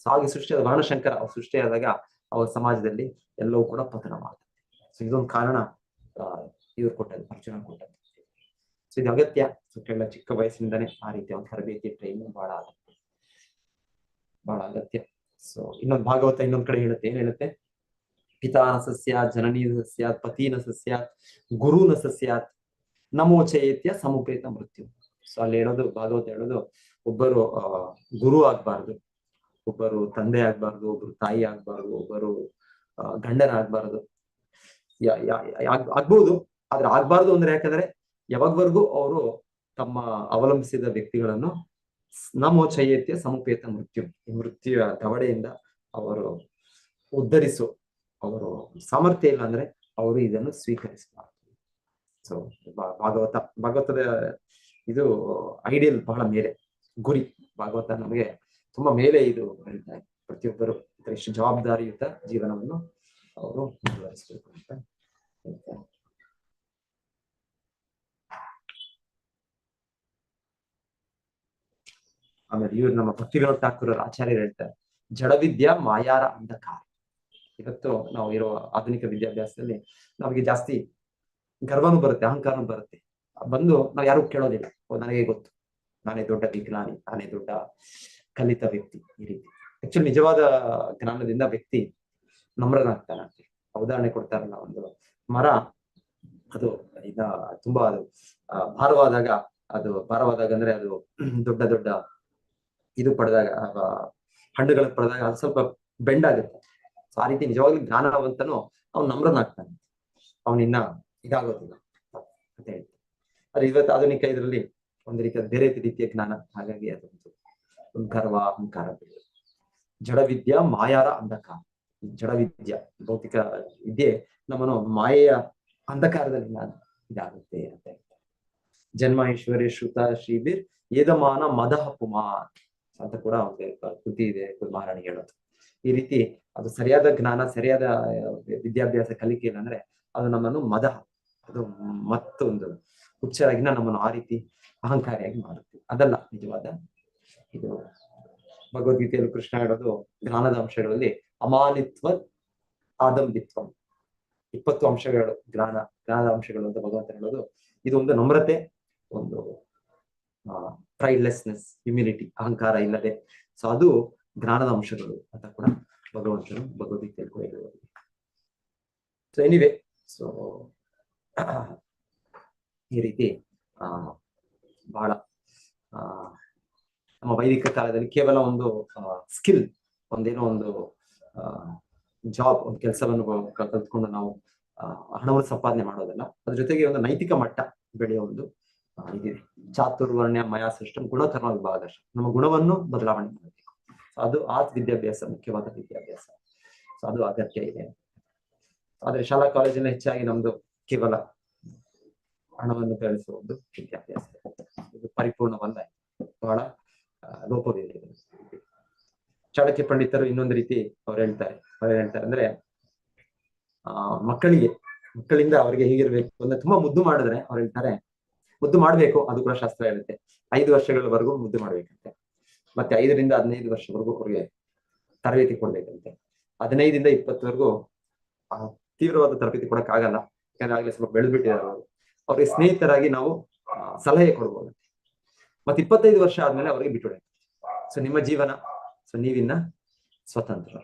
ಸೊ ಹಾಗೆ ಸೃಷ್ಟಿಯಾದ ವರ್ಣಶಂಕರ ಅವ್ರು ಸೃಷ್ಟಿಯಾದಾಗ ಅವ್ರ ಸಮಾಜದಲ್ಲಿ ಎಲ್ಲವೂ ಕೂಡ ಪತನ ಮಾಡ್ತಾರೆ. ಸೊ ಇದೊಂದು ಕಾರಣ ಇವ್ರು ಕೊಟ್ಟದ್ದು, ಅರ್ಜುನ ಕೊಟ್ಟದ್ದು. ಸೊ ಇದು ಅಗತ್ಯ. ಸೊ ಕೆಲ ಚಿಕ್ಕ ವಯಸ್ಸಿನಿಂದನೇ ಆ ರೀತಿಯ ಒಂದು ತರಬೇತಿ ಟ್ರೈನಿಂಗ್ ಬಹಳ ಅಗತ್ಯ. ಸೊ ಇನ್ನೊಂದು ಭಾಗವತ ಇನ್ನೊಂದ್ ಕಡೆ ಹೇಳುತ್ತೆ, ಏನ್ ಹೇಳುತ್ತೆ? ಪಿತಾ ನ ಸಸ್ಯಾತ್, ಜನನೀ ನ ಸಸ್ಯಾತ್, ಪತಿ ನ ಸಸ್ಯಾತ್, ಗುರು ನ ಸಸ್ಯಾತ್, ನಮೋಚಯೇತ್ಯ ಸಮುಪೇತ ಮೃತ್ಯು. ಸೊ ಅಲ್ಲಿ ಹೇಳೋದು, ಭಾಗವತ ಹೇಳೋದು, ಒಬ್ಬರು ಗುರು ಆಗ್ಬಾರ್ದು, ಒಬ್ಬರು ತಂದೆ ಆಗ್ಬಾರ್ದು, ಒಬ್ಬರು ತಾಯಿ ಆಗ್ಬಾರ್ದು, ಒಬ್ಬರು ಗಂಡನ ಆಗ್ಬಾರ್ದು. ಆಗ್ಬಹುದು, ಆದ್ರೆ ಆಗ್ಬಾರ್ದು ಅಂದ್ರೆ ಯಾಕಂದ್ರೆ ಯಾವಾಗವರೆಗೂ ಅವರು ತಮ್ಮ ಅವಲಂಬಿಸಿದ ವ್ಯಕ್ತಿಗಳನ್ನು ನಮೋಚಯೇತ್ಯ ಸಮುಪೇತ ಮೃತ್ಯು, ಈ ಮೃತ್ಯುವ ದವಡೆಯಿಂದ ಅವರು ಉದ್ಧರಿಸು ಅವರು ಸಾಮರ್ಥ್ಯ ಇಲ್ಲ ಅಂದ್ರೆ ಅವರು ಇದನ್ನು ಸ್ವೀಕರಿಸಬಾರ್ದು. ಸೊ ಭಾಗವತದ ಇದು ಐಡಿಯಲ್ ಬಹಳ ಮೇಲೆ, ಗುರಿ. ಭಾಗವತ ನಮಗೆ ತುಂಬಾ ಮೇಲೆ ಇದು ಹೇಳ್ತಾರೆ. ಪ್ರತಿಯೊಬ್ಬರು ಎಷ್ಟು ಜವಾಬ್ದಾರಿಯುತ ಜೀವನವನ್ನು ಅವರು ಮುಂದುವರಿಸಬೇಕು ಅಂತ ಹೇಳ್ತಾರೆ. ಆಮೇಲೆ ಇವ್ರು ನಮ್ಮ ಭಕ್ತಿವಿನೋದ್ ಠಾಕೂರರ ಆಚಾರ್ಯರು ಹೇಳ್ತಾರೆ, ಜಡವಿದ್ಯಾ ಮಾಯಾರ ಅಂಧಕಾರ. ಇವತ್ತು ನಾವು ಇರೋ ಆಧುನಿಕ ವಿದ್ಯಾಭ್ಯಾಸದಲ್ಲಿ ನಮಗೆ ಜಾಸ್ತಿ ಗರ್ವನೂ ಬರುತ್ತೆ, ಅಹಂಕಾರನೂ ಬರುತ್ತೆ. ಬಂದು ನಾವ್ ಯಾರು ಕೇಳೋದಿಲ್ಲ, ನನಗೆ ಗೊತ್ತು, ನಾನೇ ದೊಡ್ಡ ವಿಜ್ಞಾನಿ, ನಾನೇ ದೊಡ್ಡ ಕಲಿತ ವ್ಯಕ್ತಿ. ಈ ರೀತಿ ಆಕ್ಚುಲಿ ನಿಜವಾದ ಜ್ಞಾನದಿಂದ ವ್ಯಕ್ತಿ ನಮ್ರನಾಗ್ತಾನೆ. ಉದಾಹರಣೆ ಕೊಡ್ತಾರಲ್ಲ, ಒಂದು ಮರ ಅದು ತುಂಬಾ ಅದು ಭಾರವಾದಾಗ ಅಂದ್ರೆ ಅದು ದೊಡ್ಡ ಇದು ಪಡೆದಾಗ, ಹಣ್ಣುಗಳನ್ನ ಪಡೆದಾಗ ಅದು ಸ್ವಲ್ಪ ಬೆಂಡಾಗುತ್ತೆ. ಸೊ ಆ ರೀತಿ ನಿಜವಾಗ್ಲೂ ಜ್ಞಾನವಂತನು ಅವ್ನು ನಮ್ರನಾಗ್ತಾನೆ, ಅವನಿನ್ನ ಇದಾಗೋದಿಲ್ಲ ಅಂತ ಹೇಳ್ತಾರೆ. ಆದ್ರೆ ಇವತ್ತು ಆಧುನಿಕ ಇದರಲ್ಲಿ ಒಂದು ರೀತಿಯ ಬೇರೆ ರೀತಿಯ ಜ್ಞಾನ, ಹಾಗಾಗಿ ಅದೊಂದು ಗರ್ವ, ಅಹಂಕಾರ. ಜಡವಿದ್ಯಾ ಮಾಯಾರ ಅಂಧಕಾರ. ಜಡವಿದ್ಯಾ, ಭೌತಿಕ ವಿದ್ಯೆ ನಮ್ಮನ್ನು ಮಾಯೆಯ ಅಂಧಕಾರದಲ್ಲಿ ಇದಾಗುತ್ತೆ ಅಂತ ಹೇಳ್ತಾರೆ. ಜನ್ಮ ಈಶ್ವರಿ ಶ್ರುತ ಶ್ರೀಬೀರ್ ಏದಮಾನ ಮದಹ ಪುಮಾನ್ ಅಂತ ಕೂಡ ಒಂದು ಕೃತಿ ಇದೆ, ಮಹಾರಾಣಿ ಹೇಳೋದು. ಈ ರೀತಿ ಅದು ಸರಿಯಾದ ಜ್ಞಾನ, ಸರಿಯಾದ ವಿದ್ಯಾಭ್ಯಾಸ ಕಲಿಕೆ ಇಲ್ಲ ಅಂದ್ರೆ ಅದು ನಮ್ಮನ್ನು ಮದಹ, ಅದು ಮತ್ತೊಂದು ಹುಚ್ಚರಾಗಿನ ನಮ್ಮನ್ನು ಆ ರೀತಿ ಅಹಂಕಾರಿಯಾಗಿ ಮಾಡುತ್ತೆ. ಅದಲ್ಲ ನಿಜವಾದ ಇದು. ಭಗವದ್ಗೀತೆಯಲ್ಲಿ ಕೃಷ್ಣ ಹೇಳೋದು ಜ್ಞಾನದ ಅಂಶಗಳಲ್ಲಿ ಅಮಾನಿತ್ವ ಆದಂಬಿತ್ವ, 20 ಅಂಶಗಳು ಜ್ಞಾನದ ಅಂಶಗಳು ಅಂತ ಭಗವಂತ ಹೇಳೋದು. ಇದು ಒಂದು ನಮ್ರತೆ, ಒಂದು ಪ್ರೈಡ್ಲೆಸ್ನೆಸ್, ಹ್ಯುಮಿಲಿಟಿ, ಅಹಂಕಾರ ಇಲ್ಲದೆ. ಸೊ ಅದು ಜ್ಞಾನದ ಅಂಶಗಳು ಅಂತ ಕೂಡ ಭಗವಂತನು ಭಗವದ್ಗೀತೆಯಲ್ಲಿ ಕೂಡ ಹೇಳುವುದು. ಸೊ ಎನಿವೆ, ಸೊ ಈ ರೀತಿ ಬಹಳ ನಮ್ಮ ವೈದಿಕ ಕಾಲದಲ್ಲಿ ಕೇವಲ ಒಂದು ಸ್ಕಿಲ್, ಒಂದೇನೋ ಒಂದು ಜಾಬ್, ಒಂದು ಕೆಲಸವನ್ನು ಕಲ್ತ್ಕೊಂಡು ನಾವು ಹಣವನ್ನು ಸಂಪಾದನೆ ಮಾಡೋದಲ್ಲ, ಅದ್ರ ಜೊತೆಗೆ ಒಂದು ನೈತಿಕ ಮಟ್ಟ ಬೆಳೆಯೋ ಒಂದು ಇದಿದೆ. ಚಾತುರ್ವರ್ಣ್ಯ ಮಯಾ ಸೃಷ್ಟಂ ಗುಣಕರ್ಮ ವಿಭಾಗಶ, ನಮ್ಮ ಗುಣವನ್ನು ಬದಲಾವಣೆ ಮಾಡಬೇಕು. ಅದು ಆ ವಿದ್ಯಾಭ್ಯಾಸ ಮುಖ್ಯವಾದ ವಿದ್ಯಾಭ್ಯಾಸ. ಸೊ ಅದು ಅಗತ್ಯ ಇದೆ. ಆದ್ರೆ ಶಾಲಾ ಕಾಲೇಜಿನ ಹೆಚ್ಚಾಗಿ ನಮ್ದು ಕೇವಲ ಹಣವನ್ನು ಗಳಿಸುವ ಒಂದು ವಿದ್ಯಾಭ್ಯಾಸ, ಇದು ಪರಿಪೂರ್ಣವಲ್ಲ, ಬಹಳ ಲೋಪವಿದೆ. ಚಾಣಕ್ಯ ಪಂಡಿತರು ಇನ್ನೊಂದು ರೀತಿ ಅವ್ರು ಹೇಳ್ತಾರೆ ಅಂದ್ರೆ ಮಕ್ಕಳಿಂದ ಅವ್ರಿಗೆ ಹೇಗಿರ್ಬೇಕು ಅಂದ್ರೆ, ತುಂಬಾ ಮುದ್ದು ಮಾಡಿದ್ರೆ ಅವ್ರು ಹೇಳ್ತಾರೆ ಮುದ್ದು ಮಾಡ್ಬೇಕು, ಅದು ಕೂಡ ಶಾಸ್ತ್ರ ಹೇಳುತ್ತೆ. 5 ವರ್ಷಗಳವರೆಗೂ ಮುದ್ದು ಮಾಡ್ಬೇಕಂತೆ, ಮತ್ತೆ 5 ರಿಂದ 15 ವರ್ಷವರೆಗೂ ಅವ್ರಿಗೆ ತರಬೇತಿ ಕೊಡ್ಬೇಕಂತೆ. 15 ರಿಂದ 20ವರೆಗೂ ತೀವ್ರವಾದ ತರಬೇತಿ ಕೊಡಕ್ ಆಗಲ್ಲ, ಯಾಕಂದ್ರೆ ಆಗ್ಲೇ ಸ್ವಲ್ಪ ಬೆಳೆದ್ಬಿಟ್ಟಿದ್ದಾರೆ ಅವರು. ಅವ್ರಿಗೆ ಸ್ನೇಹಿತರಾಗಿ ನಾವು ಸಲಹೆ ಕೊಡ್ಬೋದು. ಮತ್ತೆ 25 ವರ್ಷ ಆದ್ಮೇಲೆ ಅವ್ರಿಗೆ ಬಿಟ್ಟುಬಿಡ. ಸೊ ನಿಮ್ಮ ಜೀವನ, ಸೊ ನೀವಿನ್ನ ಸ್ವತಂತ್ರ.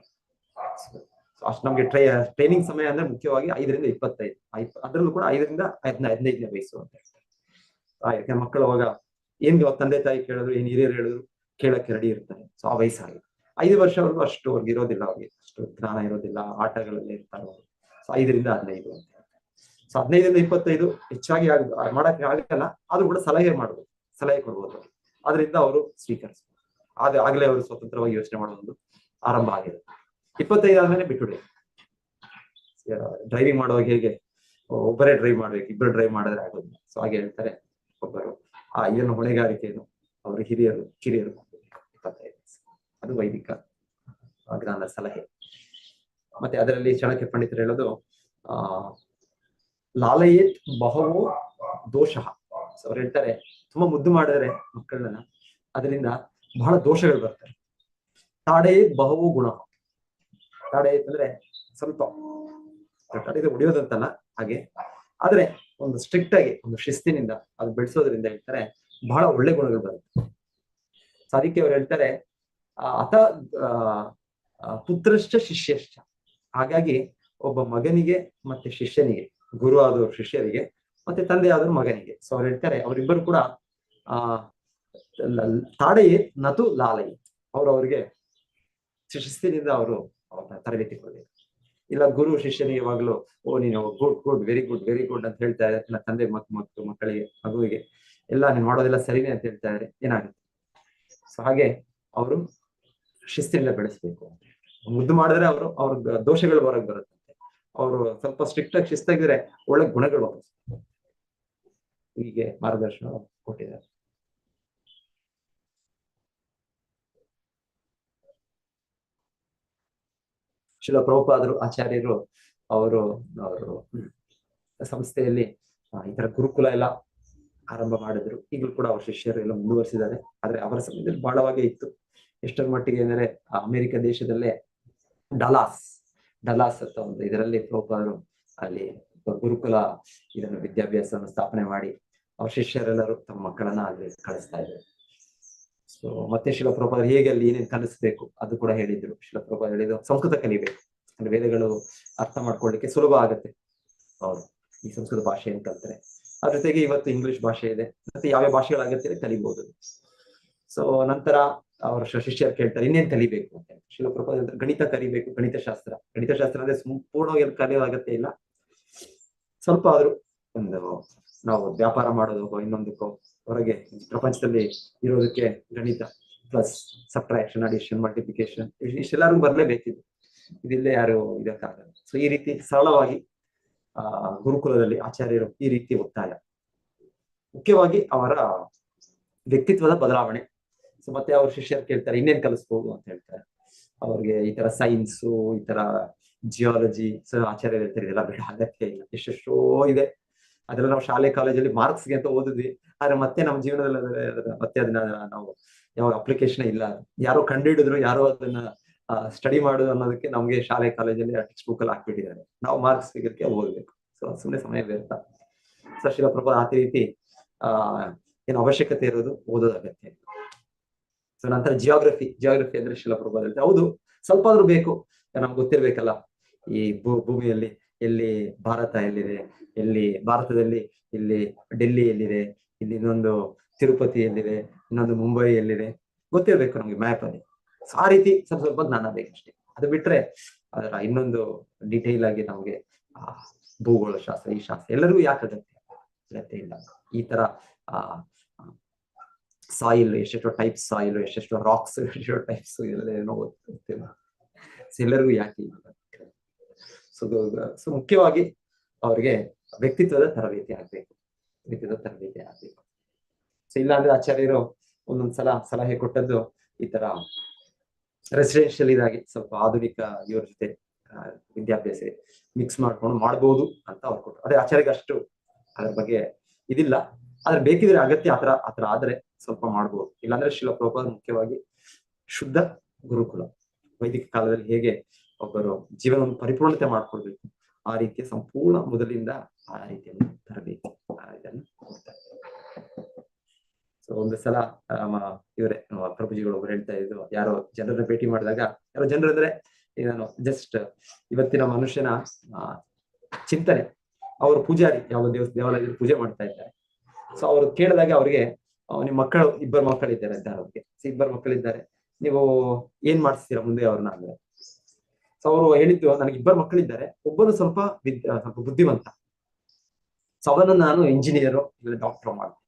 ಅಷ್ಟು ನಮ್ಗೆ ಟ್ರೈನಿಂಗ್ ಸಮಯ ಅಂದ್ರೆ ಮುಖ್ಯವಾಗಿ 5 ರಿಂದ 25, ಅದ್ರಲ್ಲೂ ಕೂಡ 5 ರಿಂದ 15ನೇ ವಯಸ್ಸು ಅಂತ ಹೇಳ್ತಾರೆ. ಯಾಕಂದ್ರೆ ಮಕ್ಕಳು ಅವಾಗ ಏನ್ ತಂದೆ ತಾಯಿ ಕೇಳಿದ್ರು, ಏನ್ ಹಿರಿಯರು ಹೇಳಿದ್ರು ಕೇಳಕ್ಕೆ ರೆಡಿ ಇರ್ತಾರೆ. ಸೊ ಆ ವಯಸ್ಸಾಗಿ 5 ವರ್ಷವರೆಗೂ ಅಷ್ಟು ಅವ್ರಿಗೆ ಇರೋದಿಲ್ಲ, ಅವ್ರಿಗೆ ಅಷ್ಟು ಜ್ಞಾನ ಇರೋದಿಲ್ಲ, ಆಟಗಳಲ್ಲೇ ಇರ್ತಾರೆ ಅವರು. ಸೊ 5 ರಿಂದ 15 ಅಂತ ಹೇಳ್ತಾರೆ. ಸೊ 15 ರಿಂದ 25 ಹೆಚ್ಚಾಗಿ ಮಾಡಕ್ಕೆ ಆಗಲ್ಲ, ಆದ್ರೂ ಕೂಡ ಸಲಹೆ ಕೊಡ್ಬೋದು. ಅದರಿಂದ ಅವರು ಸ್ವೀಕರಿಸ್ಬೋದು. ಆಗ್ಲೇ ಅವರು ಸ್ವತಂತ್ರವಾಗಿ ಯೋಚನೆ ಮಾಡೋ ಒಂದು ಆರಂಭ ಆಗಿದೆ. 25 ಆದ್ಮೇಲೆ ಬಿಟ್ಟುಬಿಡಿ. ಡ್ರೈವಿಂಗ್ ಮಾಡುವಾಗ ಹೇಗೆ ಒಬ್ಬರೇ ಡ್ರೈವ್ ಮಾಡ್ಬೇಕು, ಇಬ್ಬರು ಡ್ರೈವ್ ಮಾಡಿದ್ರೆ ಆಗೋದಿಲ್ಲ. ಸೊ ಹಾಗೆ ಹೇಳ್ತಾರೆ, ಒಬ್ಬರು ಏನು ಹೊಣೆಗಾರಿಕೆಯನ್ನು ಅವರು ಕಿರಿಯರು 25. ಅದು ವೈದಿಕ ಜ್ಞಾನ ಸಲಹೆ. ಮತ್ತೆ ಅದರಲ್ಲಿ ಚಾಣಕ್ಯ ಪಂಡಿತರು ಹೇಳೋದು ಲಾಲಯೇತ್ ಬಹವೋ ದೋಷ. ಅವ್ರು ಹೇಳ್ತಾರೆ ತುಂಬಾ ಮುದ್ದು ಮಾಡಿದ್ರೆ ಮಕ್ಕಳನ್ನ ಅದರಿಂದ ಬಹಳ ದೋಷಗಳು ಬರ್ತವೆ. ತಾಡೇ ಬಹು ಗುಣ. ತಾಡೆ ಅಂದ್ರೆ ಸ್ವಲ್ಪ ತಾಡೆ ಹೊಡಿಯೋದಂತಲ್ಲ ಹಾಗೆ, ಆದ್ರೆ ಒಂದು ಸ್ಟ್ರಿಕ್ಟ್ ಆಗಿ ಒಂದು ಶಿಸ್ತಿನಿಂದ ಅದು ಬೆಳೆಸೋದ್ರಿಂದ ಹೇಳ್ತಾರೆ ಬಹಳ ಒಳ್ಳೆ ಗುಣಗಳು ಬರುತ್ತೆ. ಅದಕ್ಕೆ ಅವ್ರು ಹೇಳ್ತಾರೆ ಅಥ ಪುತ್ರಶ್ಚ ಶಿಷ್ಯಶ್ಚ. ಹಾಗಾಗಿ ಒಬ್ಬ ಮಗನಿಗೆ ಮತ್ತೆ ಶಿಷ್ಯನಿಗೆ, ಗುರು ಆದವರು ಶಿಷ್ಯರಿಗೆ ಮತ್ತೆ ತಂದೆ ಆದವರು ಮಗನಿಗೆ. ಸೊ ಅವ್ರು ಹೇಳ್ತಾರೆ ಅವರಿಬ್ಬರು ಕೂಡ ತಾಡೆಯೇ ನತು ಲಾಲಯಿ. ಅವ್ರಿಗೆ ಶಿಸ್ತಿನಿಂದ ಅವರು ತರಬೇತಿ ಕೊಡಬೇಕು. ಇಲ್ಲ ಗುರು ಶಿಷ್ಯನಿಗೆ ಯಾವಾಗ್ಲೂ ನೀನು good good very good very good ಅಂತ ಹೇಳ್ತಾ ಇದ್ದಾರೆ, ತಂದೆ ಮಕ್ಕಳಿಗೆ ಮಗುವಿಗೆ ಎಲ್ಲ ನೀನು ಮಾಡೋದೆಲ್ಲ ಸರಿನೇ ಅಂತ ಹೇಳ್ತಾ ಇದ್ದಾರೆ, ಏನಾಗುತ್ತೆ? ಸೊ ಹಾಗೆ ಅವರು ಶಿಸ್ತಿನಿಂದ ಬೆಳೆಸ್ಬೇಕು. ಮುದ್ದು ಮಾಡಿದ್ರೆ ಅವ್ರ ದೋಷಗಳು ಹೊರಗೆ ಬರುತ್ತಂತೆ. ಅವರು ಸ್ವಲ್ಪ ಸ್ಟ್ರಿಕ್ಟ್ ಆಗಿ ಶಿಸ್ತಾಗಿದ್ರೆ ಒಳ್ಳೆ ಗುಣಗಳು ಬರುತ್ತೆ. ಹೀಗೆ ಮಾರ್ಗದರ್ಶನ ಕೊಟ್ಟಿದ್ದಾರೆ. ಶಿಲ ಪ್ರಭುಪಾದರು ಆಚಾರ್ಯರು ಅವರು ಸಂಸ್ಥೆಯಲ್ಲಿ ಈ ತರ ಗುರುಕುಲ ಎಲ್ಲ ಆರಂಭ ಮಾಡಿದ್ರು. ಈಗಲೂ ಕೂಡ ಅವ್ರ ಶಿಷ್ಯರು ಎಲ್ಲ ಮುಂದುವರಿಸಿದ್ದಾರೆ. ಆದ್ರೆ ಅವರ ಸಮಯದಲ್ಲಿ ಬಹಳವಾಗೇ ಇತ್ತು. ಎಷ್ಟರ ಮಟ್ಟಿಗೆ ಅಂದರೆ ಅಮೆರಿಕ ದೇಶದಲ್ಲೇ ಡಲಾಸ್ ಅಂತ ಒಂದು ಇದರಲ್ಲಿ ಪ್ರಭುಪಾದರು ಅಲ್ಲಿ ಗುರುಕುಲ ಇದನ್ನು ವಿದ್ಯಾಭ್ಯಾಸವನ್ನು ಸ್ಥಾಪನೆ ಮಾಡಿ ಅವ್ರ ಶಿಷ್ಯರೆಲ್ಲರೂ ತಮ್ಮ ಮಕ್ಕಳನ್ನ ಅಲ್ಲಿ ಕಳಿಸ್ತಾ ಇದ್ದಾರೆ. ಸೊ ಮತ್ತೆ ಶಿಲ ಪ್ರಭುಪಾದರು ಹೇಗೆ ಅಲ್ಲಿ ಏನೇನು ಕಲಿಸ್ಬೇಕು ಅದು ಕೂಡ ಹೇಳಿದ್ರು. ಶಿಲ ಪ್ರಭುಪಾದರು ಹೇಳಿದ್ರು ಸಂಸ್ಕೃತ ಕಲಿಬೇಕು, ಅಂದ್ರೆ ವೇದಗಳು ಅರ್ಥ ಮಾಡ್ಕೊಳ್ಳಿಕ್ಕೆ ಸುಲಭ ಆಗುತ್ತೆ ಅವರು ಈ ಸಂಸ್ಕೃತ ಭಾಷೆಯನ್ನು ಕಲ್ತ್ರೆ. ಅದ್ರ ಜೊತೆಗೆ ಇವತ್ತು ಇಂಗ್ಲಿಷ್ ಭಾಷೆ ಇದೆ, ಮತ್ತೆ ಯಾವ್ಯಾವ ಭಾಷೆಗಳಾಗತ್ತೆ ಕಲಿಬಹುದು. ಸೊ ನಂತರ ಅವ್ರ ಶಿಷ್ಯರು ಕೇಳ್ತಾರೆ ಇನ್ನೇನ್ ಕಲಿಬೇಕು ಅಂತ. ಶಿಲ ಪ್ರಭುಪಾದರು ಗಣಿತ ಕಲಿಬೇಕು, ಗಣಿತಶಾಸ್ತ್ರ ಅಂದ್ರೆ ಸಂಪೂರ್ಣವಾಗಿ ಕಲಿಯೋ ಅಗತ್ಯ ಇಲ್ಲ. ಸ್ವಲ್ಪ ಆದ್ರೂ ಒಂದು ನಾವು ವ್ಯಾಪಾರ ಮಾಡೋದಕ್ಕೋ ಇನ್ನೊಂದಕ್ಕೋ ಹೊರಗೆ ಪ್ರಪಂಚದಲ್ಲಿ ಇರೋದಕ್ಕೆ ಗಣಿತ ಪ್ಲಸ್ ಸಬ್ಟ್ರಾಕ್ಷನ್, ಅಡಿಷನ್, ಮಲ್ಟಿಪ್ಲಿಕೇಶನ್ ಇಷ್ಟೆಲ್ಲರಿಗೂ ಬರ್ಲೇಬೇಕಿದೆ. ಇದಿಲ್ಲೇ ಯಾರು ಇದಕ್ಕಾಗಲ್ಲ. ಸೊ ಈ ರೀತಿ ಸರಳವಾಗಿ ಗುರುಕುಲದಲ್ಲಿ ಆಚಾರ್ಯರು ಈ ರೀತಿ ಒತ್ತಾಯ, ಮುಖ್ಯವಾಗಿ ಅವರ ವ್ಯಕ್ತಿತ್ವದ ಬದಲಾವಣೆ. ಸೊ ಮತ್ತೆ ಅವ್ರ ಶಿಷ್ಯರು ಕೇಳ್ತಾರೆ ಇನ್ನೇನ್ ಕಲಿಸ್ಬೋದು ಅಂತ ಹೇಳ್ತಾರೆ. ಅವ್ರಿಗೆ ಈ ತರ ಸೈನ್ಸು, ಈ ತರ ಜಿಯಾಲಜಿ, ಸೊ ಆಚಾರ್ಯರು ಹೇಳ್ತಾರೆ ಇದೆಲ್ಲ ಬೇಡ, ಅಗತ್ಯ ಇಲ್ಲ, ಎಷ್ಟೆಷ್ಟೋ ಇದೆ. ಅದೆಲ್ಲ ನಾವು ಶಾಲೆ ಕಾಲೇಜಲ್ಲಿ ಮಾರ್ಕ್ಸ್ಗೆ ಅಂತ ಓದಿದ್ವಿ, ಆದ್ರೆ ಮತ್ತೆ ನಮ್ಮ ಜೀವನದಲ್ಲಿ ಮತ್ತೆ ಅದನ್ನ ನಾವು ಯಾವಾಗ ಅಪ್ಲಿಕೇಶನ್ ಇಲ್ಲ. ಯಾರೋ ಕಂಡುಹಿಡಿದ್ರು, ಯಾರೋ ಅದನ್ನ ಸ್ಟಡಿ ಮಾಡೋದು ಅನ್ನೋದಕ್ಕೆ ನಮ್ಗೆ ಶಾಲೆ ಕಾಲೇಜಲ್ಲಿ ಟೆಕ್ಸ್ಟ್ ಬುಕ್ ಅಲ್ಲಿ ಹಾಕ್ಬಿಟ್ಟಿದ್ದಾರೆ. ನಾವು ಮಾರ್ಕ್ಸ್ ಸಿಗಕ್ಕೆ ಓದ್ಬೇಕು. ಸೊ ಸುಮ್ಮನೆ ಸಮಯ ಬೇರ್ತಾ. ಸೊ ಶಿಲ ಪ್ರಭುಪಾದ ಆ ರೀತಿ ಏನು ಅವಶ್ಯಕತೆ ಇರೋದು ಓದೋದು ಅಗತ್ಯ ಇಲ್ಲ. ಸೊ ನಂತರ ಜಿಯೋಗ್ರಫಿ ಅಂದ್ರೆ ಶಿಲ ಪ್ರಭುಪಾದ ಹೇಳ್ತಾರೆ ಹೌದು ಸ್ವಲ್ಪ ಆದ್ರೂ ಬೇಕು, ನಮ್ಗೆ ಗೊತ್ತಿರ್ಬೇಕಲ್ಲ ಈ ಭೂಮಿಯಲ್ಲಿ ಎಲ್ಲಿ ಭಾರತ ಎಲ್ಲಿದೆ, ಎಲ್ಲಿ ಭಾರತದಲ್ಲಿ ಇಲ್ಲಿ ಡೆಲ್ಲಿ ಎಲ್ಲಿದೆ, ಇಲ್ಲಿ ಇನ್ನೊಂದು ತಿರುಪತಿ ಎಲ್ಲಿದೆ, ಇನ್ನೊಂದು ಮುಂಬೈ ಎಲ್ಲಿದೆ, ಗೊತ್ತಿರ್ಬೇಕು ನಮ್ಗೆ ಮ್ಯಾಪ್ ಅಲ್ಲಿ. ಆ ರೀತಿ ಸ್ವಲ್ಪ ಜ್ಞಾನ ಬೇಕಷ್ಟೇ. ಅದು ಬಿಟ್ರೆ ಅದರ ಇನ್ನೊಂದು ಡಿಟೇಲ್ ಆಗಿ ನಮ್ಗೆ ಭೂಗೋಳ ಶಾಸ್ತ್ರ, ಈ ಶಾಸ್ತ್ರ ಎಲ್ಲರಿಗೂ ಯಾಕೆ ಅಗತ್ಯ ಇಲ್ಲ. ಈ ತರ ಸಾಯಿಲ್ ಎಷ್ಟೆಷ್ಟೋ ಟೈಪ್ಸ್, ಸಾಯಿಲ್ ಎಷ್ಟೆಷ್ಟೋ ರಾಕ್ಸ್, ಎಷ್ಟೆಷ್ಟೋ ಟೈಪ್ಸ್ ಎಲ್ಲ ಏನೋ ಗೊತ್ತಿಲ್ಲ. ಎಲ್ಲರಿಗೂ ಯಾಕೆ ಇಲ್ಲ. ಸೊ ಮುಖ್ಯವಾಗಿ ಅವ್ರಿಗೆ ವ್ಯಕ್ತಿತ್ವದ ತರಬೇತಿ ಆಗ್ಬೇಕು. ಸೊ ಇಲ್ಲಾಂದ್ರೆ ಆಚಾರ್ಯರು ಒಂದೊಂದ್ಸಲ ಸಲಹೆ ಕೊಟ್ಟದ್ದು ಈ ತರ ರೆಸಿಡೆನ್ಷಿಯಲ್ ಇದಾಗಿ ಸ್ವಲ್ಪ ಆಧುನಿಕ ಇವ್ರ ಜೊತೆ ವಿದ್ಯಾಭ್ಯಾಸ ಮಿಕ್ಸ್ ಮಾಡ್ಕೊಂಡು ಮಾಡ್ಬೋದು ಅಂತ ಅವ್ರು ಕೊಟ್ಟರು. ಅದೇ ಆಚಾರ್ಯಗೆ ಅಷ್ಟು ಅದ್ರ ಬಗ್ಗೆ ಇದಿಲ್ಲ, ಆದ್ರೆ ಬೇಕಿದ್ರೆ ಅಗತ್ಯ ಆತರ ಆದ್ರೆ ಸ್ವಲ್ಪ ಮಾಡ್ಬೋದು. ಇಲ್ಲಾಂದ್ರೆ ಶಿಲ ಪ್ರಭುಪಾದರು ಮುಖ್ಯವಾಗಿ ಶುದ್ಧ ಗುರುಕುಲ, ವೈದಿಕ ಕಾಲದಲ್ಲಿ ಹೇಗೆ ಒಬ್ಬರು ಜೀವನವನ್ನು ಪರಿಪೂರ್ಣತೆ ಮಾಡ್ಕೊಳ್ಬೇಕು ಆ ರೀತಿಯ ಸಂಪೂರ್ಣ ಮೊದಲಿಂದ ಆ ರೀತಿಯ ತರಬೇತಿ ಇದನ್ನು ಕೊಡ್ತಾರೆ. ಸೊ ಒಂದು ಸಲ ಇವರೇ ಪ್ರಭುಜಿಗಳು ಒಬ್ರು ಹೇಳ್ತಾ ಇದ್ರು, ಯಾರೋ ಜನರನ್ನ ಭೇಟಿ ಮಾಡಿದಾಗ, ಯಾರೋ ಜನರು ಅಂದ್ರೆ ನಾನು ಜಸ್ಟ್ ಇವತ್ತಿನ ಮನುಷ್ಯನ ಚಿಂತನೆ, ಅವರು ಪೂಜಾರಿ ಯಾವ ದೇವಾಲಯದಲ್ಲಿ ಪೂಜೆ ಮಾಡ್ತಾ ಇದ್ದಾರೆ. ಸೊ ಅವ್ರು ಕೇಳಿದಾಗ ಅವ್ರಿಗೆ ನಿಮ್ ಮಕ್ಕಳು ಇಬ್ಬರು ಮಕ್ಕಳಿದ್ದಾರೆ ಅಂತ, ಅವ್ರಿಗೆ ಇಬ್ಬರು ಮಕ್ಕಳಿದ್ದಾರೆ, ನೀವು ಏನ್ ಮಾಡಿಸ್ತೀರಾ ಮುಂದೆ ಅವ್ರನ್ನ ಅಂದ್ರೆ. ಸೊ ಅವರು ಹೇಳಿದ್ದು ನನಗೆ ಇಬ್ಬರು ಮಕ್ಕಳಿದ್ದಾರೆ, ಒಬ್ಬರು ಸ್ವಲ್ಪ ಬುದ್ಧಿವಂತ, ಸೊ ಅವನನ್ನು ನಾನು ಇಂಜಿನಿಯರು ಇಲ್ಲ ಡಾಕ್ಟರ್ ಮಾಡ್ತೀನಿ.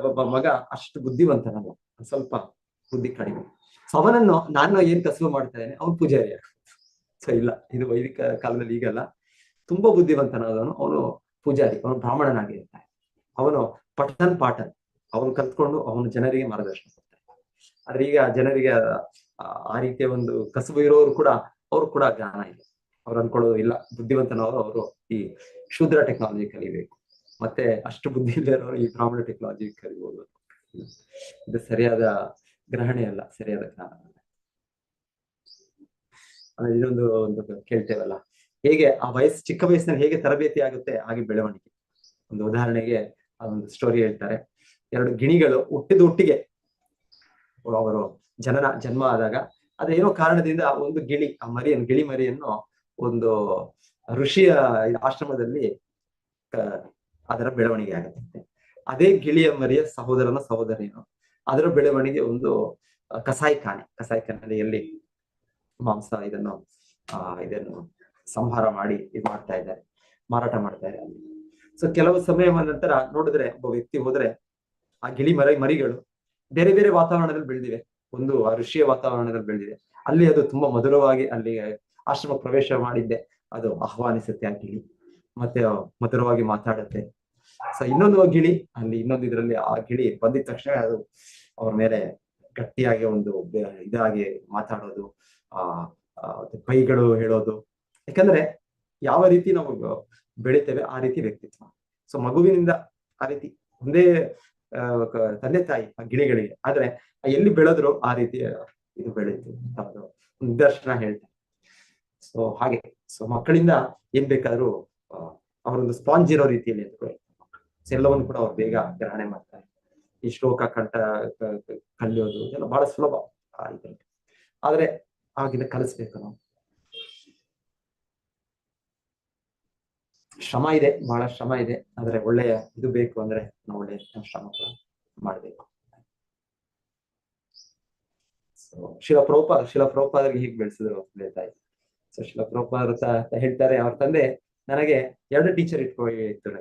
ಒಬ್ಬ ಮಗ ಅಷ್ಟು ಬುದ್ಧಿವಂತನಲ್ಲ, ಸ್ವಲ್ಪ ಬುದ್ಧಿ ಕಡಿಮೆ. ಸೊ ಅವನನ್ನು ನಾನು ಏನ್ ಕಸುಬು ಮಾಡ್ತಾ ಇದ್ದೇನೆ, ಅವ್ನು ಪೂಜಾರಿ. ಸೊ ಇಲ್ಲ, ಇದು ವೈದಿಕ ಕಾಲದಲ್ಲಿ ಈಗಲ್ಲ. ತುಂಬಾ ಬುದ್ಧಿವಂತನಾದವನು ಅವನು ಪೂಜಾರಿ, ಅವನು ಬ್ರಾಹ್ಮಣನಾಗಿರ್ತಾನೆ. ಅವನು ಪಾಠನ್ ಅವನು ಕಲ್ತ್ಕೊಂಡು ಅವನು ಜನರಿಗೆ ಮಾರ್ಗದರ್ಶನ ಕೊಡ್ತಾನೆ. ಆದ್ರೆ ಈಗ ಜನರಿಗೆ ಆ ರೀತಿಯ ಒಂದು ಕಸುಬು ಇರೋರು ಕೂಡ ಅವ್ರು ಕೂಡ ಜ್ಞಾನ ಇಲ್ಲ. ಅವ್ರು ಅನ್ಕೊಳ್ಳೋದು ಇಲ್ಲ, ಬುದ್ಧಿವಂತನವರು ಅವರು ಈ ಶೂದ್ರ ಟೆಕ್ನಾಲಜಿ ಕಲಿಬೇಕು, ಮತ್ತೆ ಅಷ್ಟು ಬುದ್ಧಿ ಇಲ್ಲದವರು ಈ ಬ್ರಾಹ್ಮಣ ಟೆಕ್ನಾಲಜಿ ಕಲಿಬಹುದು. ಇದು ಸರಿಯಾದ ಗ್ರಹಣೆ ಅಲ್ಲ, ಸರಿಯಾದ ಜ್ಞಾನ ಅಲ್ಲ. ಆಮೇಲೆ ಇನ್ನೊಂದು ಕೇಳ್ತೇವಲ್ಲ, ಹೇಗೆ ಆ ಚಿಕ್ಕ ವಯಸ್ಸಿನಲ್ಲಿ ಹೇಗೆ ತರಬೇತಿ ಆಗುತ್ತೆ ಹಾಗೆ ಬೆಳವಣಿಗೆ. ಒಂದು ಉದಾಹರಣೆಗೆ ಆ ಒಂದು ಸ್ಟೋರಿ ಹೇಳ್ತಾರೆ. 2 ಗಿಣಿಗಳು ಒಟ್ಟಿಗೆ ಅವರು ಜನ್ಮ ಆದಾಗ ಅದೇನೋ ಕಾರಣದಿಂದ ಒಂದು ಗಿಳಿ ಗಿಳಿ ಮರಿಯನ್ನು ಒಂದು ಋಷಿಯ ಆಶ್ರಮದಲ್ಲಿ ಅದರ ಬೆಳವಣಿಗೆ ಆಗುತ್ತೆ. ಅದೇ ಗಿಳಿಯ ಮರಿಯ ಸಹೋದರಿಯನ್ನು ಅದರ ಬೆಳವಣಿಗೆ ಒಂದು ಕಸಾಯಿಖಾನೆಯಲ್ಲಿ ಎಲ್ಲಿ ಮಾಂಸ ಇದನ್ನು ಸಂಹಾರ ಮಾಡಿ ಮಾಡ್ತಾ ಇದ್ದಾರೆ, ಮಾರಾಟ ಮಾಡ್ತಾ ಇದ್ದಾರೆ. ಸೊ ಕೆಲವು ಸಮಯ ನಂತರ ನೋಡಿದ್ರೆ ಒಬ್ಬ ವ್ಯಕ್ತಿ ಹೋದ್ರೆ ಆ ಗಿಳಿ ಮರಿಗಳು ಬೇರೆ ಬೇರೆ ವಾತಾವರಣದಲ್ಲಿ ಬೆಳೆದಿವೆ. ಒಂದು ಆ ಋಷಿಯ ವಾತಾವರಣದಲ್ಲಿ ಬೆಳೆದಿದೆ. ಅಲ್ಲಿ ಅದು ತುಂಬಾ ಮಧುರವಾಗಿ ಅಲ್ಲಿ ಆಶ್ರಮ ಪ್ರವೇಶ ಮಾಡಿದ್ದೆ ಅದು ಆಹ್ವಾನಿಸುತ್ತೆ ಆ ಗಿಳಿ, ಮತ್ತೆ ಮಧುರವಾಗಿ ಮಾತಾಡುತ್ತೆ. ಸೊ ಇನ್ನೊಂದು ಗಿಳಿ ಇದ್ರಲ್ಲಿ ಆ ಗಿಳಿ ಬಂದಿದ ತಕ್ಷಣ ಅದು ಅವ್ರ ಮೇಲೆ ಗಟ್ಟಿಯಾಗಿ ಒಂದು ಇದಾಗಿ ಮಾತಾಡೋದು, ಬೈಗಳು ಹೇಳೋದು. ಯಾಕಂದ್ರೆ ಯಾವ ರೀತಿ ನಾವು ಬೆಳಿತೇವೆ ಆ ರೀತಿ ವ್ಯಕ್ತಿತ್ವ. ಸೊ ಮಗುವಿನಿಂದ ಆ ರೀತಿ ಒಂದೇ ತಂದೆ ತಾಯಿ ಆ ಗಿಳಿಗಳಿಗೆ, ಆದ್ರೆ ಎಲ್ಲಿ ಬೆಳೆದ್ರು ಆ ರೀತಿ ಇದು ಬೆಳೀತು ಅಂತ ಒಂದು ನಿದರ್ಶನ ಹೇಳ್ತಾರೆ. ಸೊ ಹಾಗೆ ಮಕ್ಕಳಿಂದ ಏನ್ ಬೇಕಾದ್ರೂ ಅವರೊಂದು ಸ್ಪಾಂಜ್ ಇರೋ ರೀತಿಯಲ್ಲಿ ಎಲ್ಲವನ್ನು ಕೂಡ ಅವ್ರು ಬೇಗ ಗ್ರಹಣೆ ಮಾಡ್ತಾರೆ. ಈ ಶ್ಲೋಕ ಕಲಿಯೋದು ಇದೆಲ್ಲ ಬಹಳ ಸುಲಭ ಇದ್ರಲ್ಲಿ, ಆದ್ರೆ ಆಗಿನ ಕಲಿಸ್ಬೇಕು ನಾವು. ಶ್ರಮ ಇದೆ, ಬಹಳ ಶ್ರಮ ಇದೆ. ಆದ್ರೆ ಒಳ್ಳೆಯ ಇದು ಬೇಕು ಅಂದ್ರೆ ನಾವು ಒಳ್ಳೆಯ ಶ್ರಮ ಕೂಡ ಮಾಡ್ಬೇಕು. ಶಿಲ ಪ್ರಭುಪಾದರಿಗೆ ಹೀಗೆ ಬೆಳೆಸಿದ್ರು ತಾಯಿ. ಸೊ ಶಿಲ ಪ್ರಭುಪಾದರು ಹೇಳ್ತಾರೆ, ಅವ್ರ ತಂದೆ ನನಗೆ 2 ಟೀಚರ್ ಇತ್ತು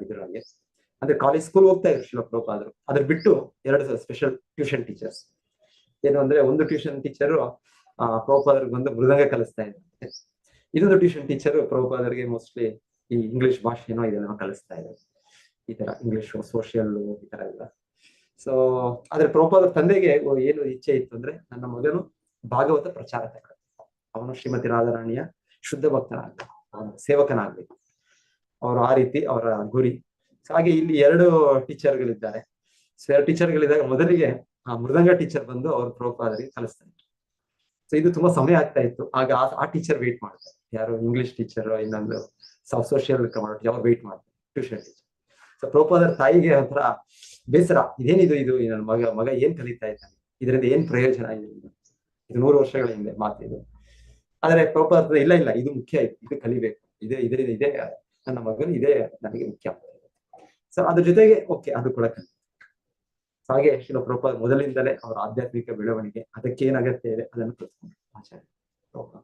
ಇದ್ರೊಳಗೆ. ಅಂದ್ರೆ ಸ್ಕೂಲ್ ಹೋಗ್ತಾ ಇದ್ರು ಶಿಲ ಪ್ರಭುಪಾದರು. ಅದ್ರ ಬಿಟ್ಟು 2 ಸ್ಪೆಷಲ್ ಟ್ಯೂಷನ್ ಟೀಚರ್ಸ್. ಏನು ಅಂದ್ರೆ ಒಂದು ಟ್ಯೂಷನ್ ಟೀಚರು ಪ್ರಭುಪಾದರಿಗೆ ಬಂದು ಮೃದಂಗ ಕಲಿಸ್ತಾ ಇದ್ದಾರೆ. ಇನ್ನೊಂದು ಟ್ಯೂಷನ್ ಟೀಚರು ಪ್ರಭುಪಾದರಿಗೆ ಮೋಸ್ಟ್ಲಿ ಈ ಇಂಗ್ಲಿಷ್ ಭಾಷೆನೋ ಇದೆಲ್ಲ ಕಲಿಸ್ತಾ ಇದ್ದಾರೆ. ಈ ತರ ಇಂಗ್ಲಿಷ್, ಸೋಷಿಯಲ್ ಈ ತರ ಎಲ್ಲ. ಸೊ ಆದ್ರೆ ಪ್ರಭುಪಾದರ ತಂದೆಗೆ ಏನು ಇಚ್ಛೆ ಇತ್ತು ಅಂದ್ರೆ ನನ್ನ ಮಗನು ಭಾಗವತ ಪ್ರಚಾರಕ, ಅವನು ಶ್ರೀಮತಿ ರಾಧಾರಾಣಿಯ ಶುದ್ಧ ಭಕ್ತನಾಗ್ಬೇಕು, ಅವನು ಸೇವಕನಾಗ್ಬೇಕು. ಅವರು ಆ ರೀತಿ ಅವರ ಗುರಿ. ಹಾಗೆ ಇಲ್ಲಿ 2 ಟೀಚರ್ಗಳಿದ್ದಾರೆ. ಸೊ 2 ಟೀಚರ್ಗಳಿದ್ದಾಗ ಮೊದಲಿಗೆ ಆ ಮೃದಂಗ ಟೀಚರ್ ಬಂದು ಅವ್ರ ಪ್ರಭುಪಾದರಿಗೆ ಕಲಿಸ್ತಾರೆ. ಸೊ ಇದು ತುಂಬಾ ಸಮಯ ಆಗ್ತಾ ಇತ್ತು. ಆಗ ಆ ಟೀಚರ್ ವೇಟ್ ಮಾಡ್ತಾರೆ, ಯಾರು ಇಂಗ್ಲಿಷ್ ಟೀಚರ್, ಇನ್ನೊಂದು ಸೋಷಿಯಲ್ ಯಾರು ವೇಟ್ ಮಾಡ್ತಾರೆ, ಟ್ಯೂಷನ್ ಟೀಚರ್. ಸೊ ಪ್ರಭುಪಾದರ ತಾಯಿಗೆ ಒಂಥರ ಬೇಸರ, ಇದು ನನ್ನ ಮಗ ಏನ್ ಕಲಿತಾ ಇದ್ದಾನೆ, ಇದರಿಂದ ಏನ್ ಪ್ರಯೋಜನ ಇದೆ, ಇದು 100 ವರ್ಷಗಳ ಹಿಂದೆ ಮಾತಿದು. ಆದ್ರೆ ಪ್ರಭುಪಾದ ಇಲ್ಲ ಇದು ಮುಖ್ಯ, ಇದು ಕಲಿಬೇಕು, ಇದೇ ನನ್ನ ಮಗನು, ಇದೇ ನನಗೆ ಮುಖ್ಯ. ಸೊ ಅದ್ರ ಜೊತೆಗೆ ಓಕೆ ಅದು ಕೂಡ ಕಲಿ. ಹಾಗೆ ಶಿಲ ಪ್ರಭುಪಾದ ಮೊದಲಿಂದಲೇ ಅವರ ಆಧ್ಯಾತ್ಮಿಕ ಬೆಳವಣಿಗೆ ಅದಕ್ಕೆ ಏನ್ ಅಗತ್ಯ ಇದೆ ಅದನ್ನು ಕಲಿಸ್ಕೊಂಡು ಆಚಾರ್ಯ ಪ್ರಭುಪಾದ.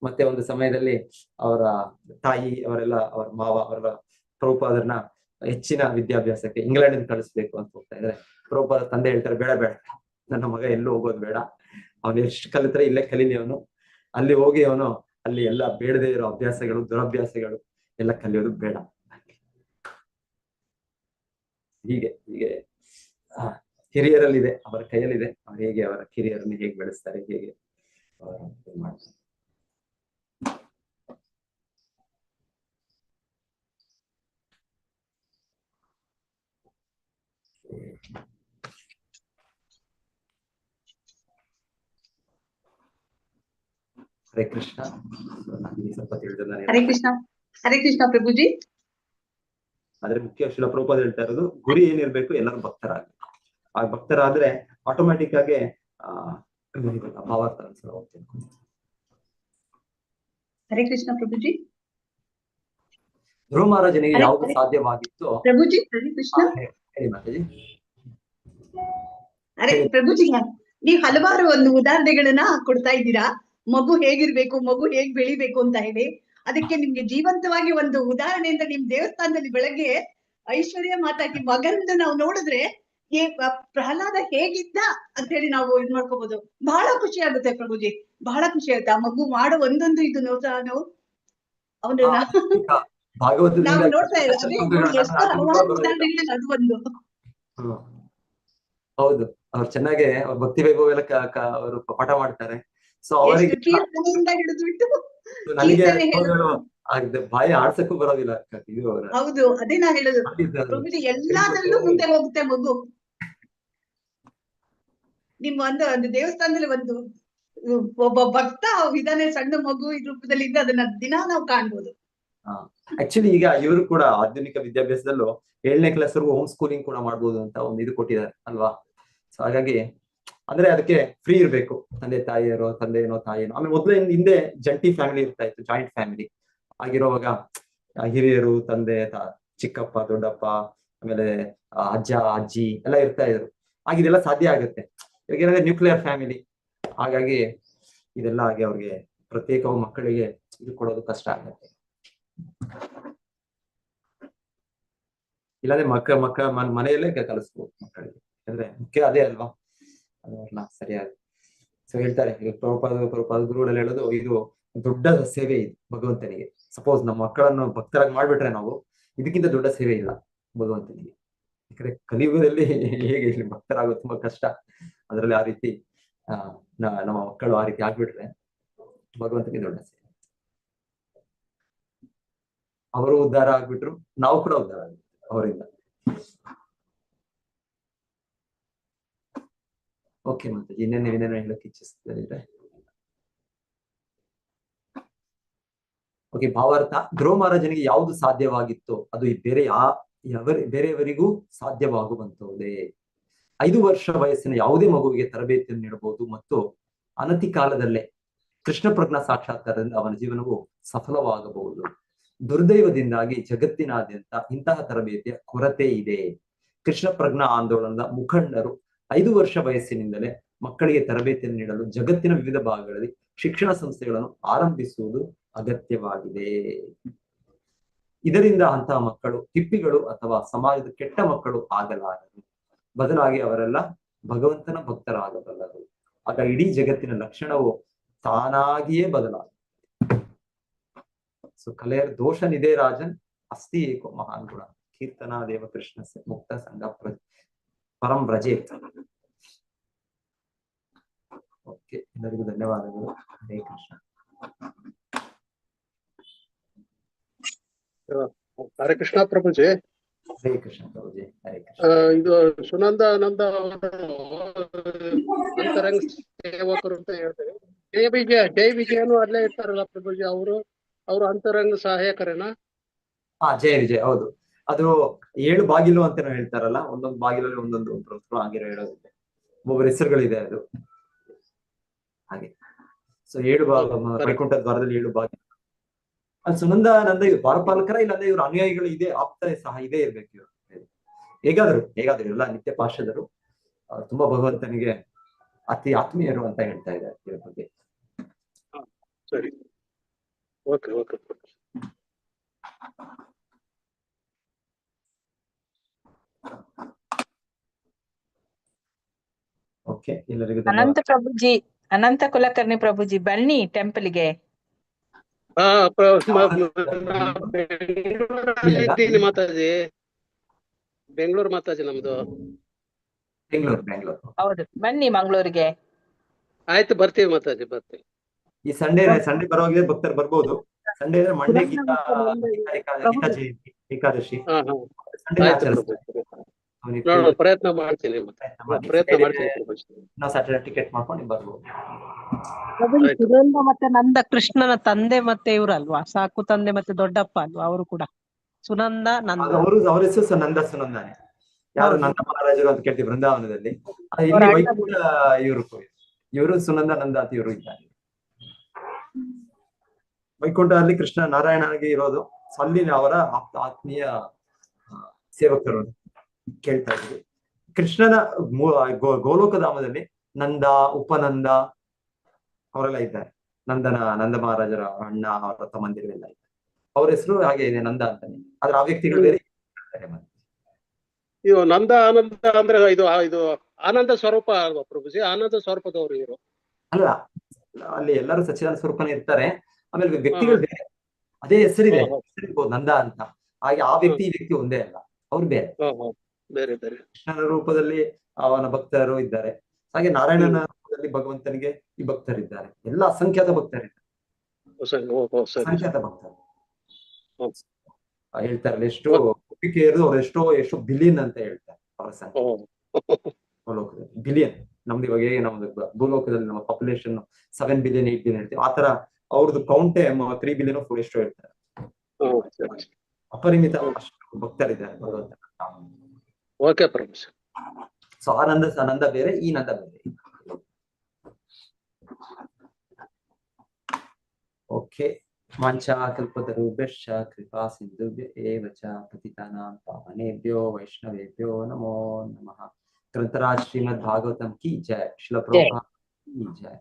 ಮತ್ತೆ ಒಂದು ಸಮಯದಲ್ಲಿ ಅವರ ತಾಯಿ ಅವರೆಲ್ಲ, ಅವರ ಮಾವ ಅವರೆಲ್ಲ ಪ್ರಭುಪಾದರನ್ನ ಹೆಚ್ಚಿನ ವಿದ್ಯಾಭ್ಯಾಸಕ್ಕೆ ಇಂಗ್ಲೆಂಡ್ ಕಳಿಸ್ಬೇಕು ಅಂತ ಹೋಗ್ತಾ ಇದ್ರೆ ಪ್ರಭುಪಾದ ತಂದೆ ಹೇಳ್ತಾರೆ, ಬೇಡ ನನ್ನ ಮಗ ಎಲ್ಲೂ ಹೋಗೋದು ಬೇಡ, ಅವನು ಎಷ್ಟು ಕಲಿತ್ರೆ ಇಲ್ಲೇ ಕಲೀಲಿ, ಅವನು ಅಲ್ಲಿ ಹೋಗಿ ಅವನು ಅಲ್ಲಿ ಎಲ್ಲ ಬೇಡದೇ ಇರೋ ಅಭ್ಯಾಸಗಳು, ದುರಭ್ಯಾಸಗಳು ಎಲ್ಲ ಕಲಿಯೋದು ಬೇಡ. ಹೀಗೆ ಹಿರಿಯರಲ್ಲಿದೆ, ಅವರ ಕೈಯಲ್ಲಿದೆ, ಅವ್ರು ಹೇಗೆ ಅವರ ಕಿರಿಯರನ್ನು ಹೇಗೆ ಬೆಳೆಸ್ತಾರೆ, ಹೇಗೆ ಮಾಡ್ತಾರೆ. ಹರೇ ಕೃಷ್ಣ. ಸ್ವಲ್ಪ ತಿಳಿದ ಹರೇ ಕೃಷ್ಣ ಪ್ರಭುಜಿ. ಆದ್ರೆ ಮುಖ್ಯ ಶಿಲ ಪ್ರಭುಪಾದ ಹೇಳ್ತಾ ಇರೋದು, ಗುರಿ ಏನಿರ್ಬೇಕು, ಎಲ್ಲರೂ ಭಕ್ತರಾಗ್ಬೇಕು. ಆ ಭಕ್ತರಾದ್ರೆ ಆಟೋಮ್ಯಾಟಿಕ್ ಆಗಿ ಭಾವಾರ್ಥ ಅನ್ಸಲ ಹೋಗ್ತೇನೆ. ಹರೇ ಕೃಷ್ಣ ಪ್ರಭುಜಿ. ಧ್ರುವ ಮಹಾರಾಜನಿಗೆ ಯಾವುದು ಸಾಧ್ಯವಾಗಿತ್ತು ಪ್ರಭುಜಿ? ಹರೇ ಕೃಷ್ಣ. ಹೇಳಿ ಮಾತಾಜಿ. ಅರೆ ಪ್ರಭುಜಿ, ನೀವು ಹಲವಾರು ಒಂದು ಉದಾಹರಣೆಗಳನ್ನ ಕೊಡ್ತಾ ಇದ್ದೀರಾ, ಮಗು ಹೇಗಿರ್ಬೇಕು, ಮಗು ಹೇಗ್ ಬೆಳಿಬೇಕು ಅಂತ ಹೇಳಿ. ಅದಕ್ಕೆ ನಿಮ್ಗೆ ಜೀವಂತವಾಗಿ ಒಂದು ಉದಾಹರಣೆಯಿಂದ ನಿಮ್ ದೇವಸ್ಥಾನದಲ್ಲಿ ಬೆಳಗ್ಗೆ ಐಶ್ವರ್ಯ ಮಾತಾಡಿ ಮಗನನ್ನು ನಾವು ನೋಡಿದ್ರೆ ಪ್ರಹ್ಲಾದ ಹೇಗಿದ್ದ ಅಂತ ಹೇಳಿ ನಾವು ಇದ್ ಮಾಡ್ಕೋಬಹುದು. ಬಹಳ ಖುಷಿ ಆಗುತ್ತೆ ಪ್ರಭುಜಿ, ಬಹಳ ಖುಷಿ ಆಗುತ್ತೆ. ಆ ಮಗು ಮಾಡೋ ಒಂದೊಂದು ಇದು ನಾವು ಅವನನ್ನ ನಾವು ನೋಡ್ತಾ ಇದ್ದೀವಿ. ಅದು ಒಂದು ಹೌದು, ಅವ್ರು ಚೆನ್ನಾಗೆ ಅವ್ರ ಭಕ್ತಿ ವೈಭವ ಎಲ್ಲ ಅವರು ಪಾಠ ಮಾಡ್ತಾರೆ. ಸೊ ಅವರಿಗೆ ಕೀರ್ತನೆಯಿಂದ ಹಿಡಿದ್ಬಿಟ್ಟು ನನಗೆ ಆಗ್ದೆ ಬಾಯಿ ಆಡ್ಸಕ್ಕೂ ಬರೋದಿಲ್ಲ ಇದು ಹೌದು, ಅದೇ ನಾ ಹೇಳುದು ಪ್ರಭುಜಿ, ಎಲ್ಲಾದ್ರಲ್ಲೂ ಮುಂದೆ ಹೋಗುತ್ತೆ ಮಗು. ನಿಮ್ಮ ಒಂದು ದೇವಸ್ಥಾನದಲ್ಲಿ ಒಬ್ಬ ಭಕ್ತ ಇದಾನೆ, ಸಣ್ಣ ಮಗು ಈ ರೂಪದಲ್ಲಿ ಇದ್ದು, ಅದನ್ನ ದಿನಾ ನಾವು ಕಾಣ್ಬೋದು. ಆಕ್ಚುಲಿ ಈಗ ಇವರು ಕೂಡ ಆಧುನಿಕ ವಿದ್ಯಾಭ್ಯಾಸದಲ್ಲೂ 7ನೇ ಕ್ಲಾಸ್ ವರೆಗೂ ಹೋಮ್ ಸ್ಕೂಲಿಂಗ್ ಕೂಡ ಮಾಡ್ಬೋದು ಅಂತ ಒಂದು ಇದು ಕೊಟ್ಟಿದ್ದಾರೆ ಅಲ್ವಾ. ಸೊ ಹಾಗಾಗಿ ಅಂದ್ರೆ ಅದಕ್ಕೆ ಫ್ರೀ ಇರ್ಬೇಕು, ತಂದೆ ಏನೋ ತಾಯಿಯೇನೋ. ಆಮೇಲೆ ಮೊದಲೇ ಹಿಂದೆ ಜಂಟಿ ಫ್ಯಾಮಿಲಿ ಇರ್ತಾ ಇತ್ತು, ಜಾಯಿಂಟ್ ಫ್ಯಾಮಿಲಿ ಆಗಿರುವಾಗ ಹಿರಿಯರು, ತಂದೆ, ಚಿಕ್ಕಪ್ಪ, ದೊಡ್ಡಪ್ಪ, ಆಮೇಲೆ ಅಜ್ಜ ಅಜ್ಜಿ ಎಲ್ಲ ಇರ್ತಾ ಇದ್ರು. ಆಗ ಇದೆಲ್ಲ ಸಾಧ್ಯ ಆಗುತ್ತೆ. ಇವಾಗ ಏನಂದ್ರೆ ನ್ಯೂಕ್ಲಿಯರ್ ಫ್ಯಾಮಿಲಿ, ಹಾಗಾಗಿ ಇದೆಲ್ಲ ಆಗಿ ಅವ್ರಿಗೆ ಪ್ರತ್ಯೇಕ ಮಕ್ಕಳಿಗೆ ಇದು ಕೊಡೋದು ಕಷ್ಟ ಆಗುತ್ತೆ. ಇಲ್ಲಾಂದ್ರೆ ಮನೆಯಲ್ಲೇ ಕಲಿಸ್ಬೋದು ಮಕ್ಕಳಿಗೆ, ಯಾಕಂದ್ರೆ ಮುಖ್ಯ ಅದೇ ಅಲ್ವಾ, ಅದೆಲ್ಲ ಸರಿಯಾಗಿ. ಸೊ ಹೇಳ್ತಾರೆ ಈಗ ಪ್ರಭುಪಾದ ಗುರುಗಳಲ್ಲಿ ಹೇಳೋದು, ಇದು ದೊಡ್ಡ ಸೇವೆ ಇದು ಭಗವಂತನಿಗೆ. ಸಪೋಸ್ ನಮ್ಮ ಮಕ್ಕಳನ್ನು ಭಕ್ತರಾಗಿ ಮಾಡ್ಬಿಟ್ರೆ ನಾವು, ಇದಕ್ಕಿಂತ ದೊಡ್ಡ ಸೇವೆ ಇಲ್ಲ ಭಗವಂತನಿಗೆ. ಯಾಕಂದ್ರೆ ಕಲಿಯುಗದಲ್ಲಿ ಹೇಗೆ ಇಲ್ಲಿ ಭಕ್ತರಾಗೋದು ತುಂಬಾ ಕಷ್ಟ. ಅದರಲ್ಲಿ ಆ ರೀತಿ ನಮ್ಮ ಮಕ್ಕಳು ಆ ರೀತಿ ಆಗ್ಬಿಟ್ರೆ ಭಗವಂತನಿಗೆ ದೊಡ್ಡ ಸೇವೆ. ಅವರು ಉದ್ಧಾರ ಆಗ್ಬಿಟ್ರು, ನಾವು ಕೂಡ ಉದ್ಧಾರ ಆಗ್ಬಿಟ್ರು ಅವರಿಂದ. ಓಕೆ, ಮತ್ತೆ ಇನ್ನೇನೇನೇನೋ ಹೇಳಕ್ ಇಚ್ಛಿಸ್ತಿದ್ರೆ. ಓಕೆ, ಭಾವಾರ್ಥ. ಧ್ರುವ ಮಹಾರಾಜನಿಗೆ ಯಾವುದು ಸಾಧ್ಯವಾಗಿತ್ತು ಅದು ಬೇರೆಯವರಿಗೂ ಸಾಧ್ಯವಾಗುವಂತಹುದೇ. 5 ವರ್ಷ ವಯಸ್ಸಿನ ಯಾವುದೇ ಮಗುವಿಗೆ ತರಬೇತಿಯನ್ನು ನೀಡಬಹುದು ಮತ್ತು ಅನತಿ ಕಾಲದಲ್ಲೇ ಕೃಷ್ಣ ಪ್ರಜ್ಞಾ ಸಾಕ್ಷಾತ್ಕಾರದಿಂದ ಅವನ ಜೀವನವು ಸಫಲವಾಗಬಹುದು. ದುರ್ದೈವದಿಂದಾಗಿ ಜಗತ್ತಿನಾದ್ಯಂತ ಇಂತಹ ತರಬೇತಿಯ ಕೊರತೆ ಇದೆ. ಕೃಷ್ಣ ಪ್ರಜ್ಞಾ ಆಂದೋಲನದ ಮುಖಂಡರು 5 ವರ್ಷ ವಯಸ್ಸಿನಿಂದಲೇ ಮಕ್ಕಳಿಗೆ ತರಬೇತಿಯನ್ನು ನೀಡಲು ಜಗತ್ತಿನ ವಿವಿಧ ಭಾಗಗಳಲ್ಲಿ ಶಿಕ್ಷಣ ಸಂಸ್ಥೆಗಳನ್ನು ಆರಂಭಿಸುವುದು ಅಗತ್ಯವಾಗಿದೆ. ಇದರಿಂದ ಅಂತಹ ಮಕ್ಕಳು ಹಿಪ್ಪಿಗಳು ಅಥವಾ ಸಮಾಜದ ಕೆಟ್ಟ ಮಕ್ಕಳು ಆಗಲಾರರು. ಬದಲಾಗಿ ಅವರೆಲ್ಲ ಭಗವಂತನ ಭಕ್ತರಾಗಬಲ್ಲರು. ಆಗ ಇಡೀ ಜಗತ್ತಿನ ಲಕ್ಷಣವು ತಾನಾಗಿಯೇ ಬದಲಾಗ. ಸೊ ಕಲೆಯರ್ ದೋಷ ನಿಧೇ ರಾಜನ್ ಅಸ್ತಿ ಏಕೋ ಮಹಾನ್ ಗುಣ ಕೀರ್ತನಾ ದೇವ ಕೃಷ್ಣ ಮುಕ್ತ ಸಂಘ ಪರಂ ವ್ರಜೇತ್. ಓಕೆ, ಎಲ್ಲರಿಗೂ ಧನ್ಯವಾದಗಳು. ಹರೇ ಕೃಷ್ಣ. ಹರೇ ಕೃಷ್ಣ ಪ್ರಭುಜಿ. ಹರೇ ಕೃಷ್ಣ ಪ್ರಭುಜಿ. ಹರೇ ಕೃಷ್ಣ. ಇದು ಸುನಂದಾನಂದ ಅಂತರಂಗ ಸೇವಕರು ಅಂತ ಹೇಳ್ತೇವೆ. ಜೈ ವಿಜಯನು ಅಲ್ಲೇ ಇರ್ತಾರಲ್ಲ ಪ್ರಭುಜಿ, ಅವರು ಅಂತರಂಗ ಸಹಾಯಕರೇನಾ? ಜಯ ವಿಜಯ್, ಹೌದು. ಅದು 7 ಬಾಗಿಲು ಅಂತ ಹೇಳ್ತಾರಲ್ಲ, ಒಂದೊಂದು ಬಾಗಿಲಲ್ಲಿ ಒಂದೊಂದು ಆಗಿರೋ ಹೇಳೋದಿದೆ, ಒಬ್ಬೊಬ್ಬರ ಹೆಸರುಗಳಿದೆ ಅದು ಹಾಗೆ. ಸೊ 7 ವೈಕುಂಠ ದ್ವಾರದಲ್ಲಿ 7 ಬಾಗಿಲು. ಅಲ್ಲಿ ಸುನಂದಾನಂದ ಇದು ದ್ವಾರಪಾಲಕರ, ಇಲ್ಲಾಂದ್ರೆ ಇವ್ರ ಅನುಯಾಯಿಗಳು ಇದೆ, ಆಪ್ತ ಸಹ ಇದೇ ಇರ್ಬೇಕು ಇವರು. ಹೇಗಾದ್ರು ಎಲ್ಲ ನಿತ್ಯ ಪಾರ್ಷದರು ತುಂಬಾ ಭಗವಂತನಿಗೆ ಅತಿ ಆತ್ಮೀಯರು ಅಂತ ಹೇಳ್ತಾ ಇದ್ದಾರೆ ಇದ್ರ ಬಗ್ಗೆ. ಸರಿ, ಓಕೆ ಓಕೆ. ಓಕೆ, ಎಲ್ಲರಿಗೂ ಅನಂತ ಪ್ರಭುಜಿ, ಅನಂತ ಕುಲಕರ್ಣಿ ಪ್ರಭುಜಿ ಬನ್ನಿ ಟೆಂಪಲ್ಗೆ. ಮಾತಾಜಿ, ಬೆಂಗಳೂರು ಮಾತಾಜಿ ನಮ್ದು. ಬೆಂಗಳೂರು. ಹೌದು, ಬನ್ನಿ ಮಂಗಳೂರಿಗೆ. ಆಯ್ತು, ಬರ್ತೀವಿ ಮಾತಾಜಿ, ಬರ್ತೀವಿ. ಈ ಸಂಡೇ ಬರೋಗಿದೆ, ಭಕ್ತರು ಬರ್ಬೋದು. ಸಂಡೇ ಅಂದ್ರೆ ಮಂಡೇ ಗೀತಾ ಜಯಂತಿ, ಏಕಾದಶಿ. ಪ್ರಯತ್ನ ಮಾಡ್ತೀನಿ, ನಾವು ಸ್ಯಾಟರ್ಡೆ ಟಿಕೆಟ್ ಮಾಡ್ಕೊಂಡು ಬರ್ಬೋದು. ಸುನಂದ ಮತ್ತೆ ನಂದ ಕೃಷ್ಣನ ತಂದೆ ಮತ್ತೆ ಇವ್ರಲ್ವಾ, ಸಾಕು ತಂದೆ ಮತ್ತೆ ದೊಡ್ಡಪ್ಪ ಅಲ್ವಾ ಅವರು ಕೂಡ? ಸುನಂದ ನಂದ, ಅವ್ರ ಹೆಸರು ಸುನಂದಾನೆ. ಯಾರು ನಂದ ಮಹಾರಾಜರು ಅಂತ ಕೇಳ್ತೀವಿ ಬೃಂದಾವನದಲ್ಲಿ. ಇಲ್ಲಿ ವೈಕುಂಠ ಇವರು ಸುನಂದ ನಂದ ಅಂತ ಇವರು ಇದ್ದಾರೆ. ವೈಕುಂಠದಲ್ಲಿ ಕೃಷ್ಣ ನಾರಾಯಣನಿಗೆ ಇರೋದು, ಅಲ್ಲಿ ಅವರ ಆತ್ಮೀಯ ಸೇವಕರು ಕೇಳ್ತಾ ಇದ್ವಿ. ಕೃಷ್ಣನ ಗೋಲೋಕಧಾಮದಲ್ಲಿ ನಂದ, ಉಪನಂದ ಅವರೆಲ್ಲ ಇದ್ದಾರೆ. ನಂದ ಮಹಾರಾಜರ ಅಣ್ಣ, ಅವರ ತಮ್ಮಂದಿರೆಲ್ಲ ಇದ್ದಾರೆ. ಅವ್ರ ಹೆಸರು ಹಾಗೆ ಇದೆ, ನಂದ ಅಂತಾನೆ. ಆದ್ರೆ ಆ ವ್ಯಕ್ತಿಗಳು ಬೇರೆ. ಇದು ನಂದ ಆನಂದ ಅಂದ್ರೆ ಇದು ಆನಂದ ಸ್ವರೂಪ ಅಲ್ವಾ ಪ್ರಭುಜಿ? ಆನಂದ ಸ್ವರೂಪದವರು ಇವರು ಅಲ್ಲ, ಅಲ್ಲಿ ಎಲ್ಲರೂ ಸಚ್ಚಿದಾನಂದ ಸ್ವರೂಪನೇ ಇರ್ತಾರೆ. ಆಮೇಲೆ ವ್ಯಕ್ತಿಗಳು ಬೇರೆ, ಅದೇ ಹೆಸರಿದೆ, ಹೆಸರಿರ್ಬೋದು ನಂದ ಅಂತ. ಹಾಗೆ ಆ ವ್ಯಕ್ತಿ ಈ ವ್ಯಕ್ತಿ ಒಂದೇ ಅಲ್ಲ, ಅವ್ರು ಬೇರೆ ಬೇರೆ ಬೇರೆ. ಕೃಷ್ಣನ ರೂಪದಲ್ಲಿ ಅವನ ಭಕ್ತರು ಇದ್ದಾರೆ, ಹಾಗೆ ನಾರಾಯಣನ ರೂಪದಲ್ಲಿ ಭಗವಂತನಿಗೆ ಈ ಭಕ್ತರಿದ್ದಾರೆ. ಎಲ್ಲ ಅಸಂಖ್ಯಾತ ಭಕ್ತರಿದ್ದಾರೆ, ಅಸಂಖ್ಯಾತ ಭಕ್ತರು. ಹ್ಮ್. ಹೇಳ್ತಾರಲ್ಲ ಎಷ್ಟು ಕೋಟಿಕೆ ಇರೋದು ಅವ್ರು ಎಷ್ಟು ಬಿಲಿಯನ್ ಅಂತ ಹೇಳ್ತಾರೆ ಅವರ ಸಂಖ್ಯೆ ಭೂಲೋಕದಲ್ಲಿ ಬಿಲಿಯನ್. ನಮ್ದು ಇವಾಗ ಹೇಗೆ ನಮ್ದು ಭೂಲೋಕದಲ್ಲಿ ನಮ್ಮ ಪಾಪ್ಯುಲೇಷನ್ 7 ಬಿಲಿಯನ್ 8 ಬಿಲಿಯನ್ ಹೇಳ್ತೀವಿ, ಆತರ ಅವ್ರದ್ದು ಕೌಂಟೇ 3 ಬಿಲಿಯನ್ 4 ಎಷ್ಟೋ ಹೇಳ್ತಾರೆ. ಅಪರಿಮಿತ ಅಷ್ಟು ಭಕ್ತರಿದ್ದಾರೆ ಭಗವಂತನ. ಓಕೆ ಪ್ರಭು. ಸೊ ಆ ನಂದ ಬೇರೆ, ಈ ನಂದ ಬೇರೆ. ಓಕೆ. ವಾಂಛಾ ಕಲ್ಪತರುಭ್ಯಶ್ಚ ಕೃಪಾ ಸಿಂಧುಭ್ಯ ಏವ ಚ ಪತಿತಾನಾಂ ಪಾವನೇಭ್ಯೋ ವೈಷ್ಣವೇಭ್ಯೋ ನಮೋ ನಮಃ. ಗ್ರಂಥರಾಜ್ ಶ್ರೀಮದ್ ಭಾಗವತಂ ಕಿ ಜಯ. ಶ್ರೀಲ ಪ್ರಭುಪಾದ್ ಕಿ ಜಯ.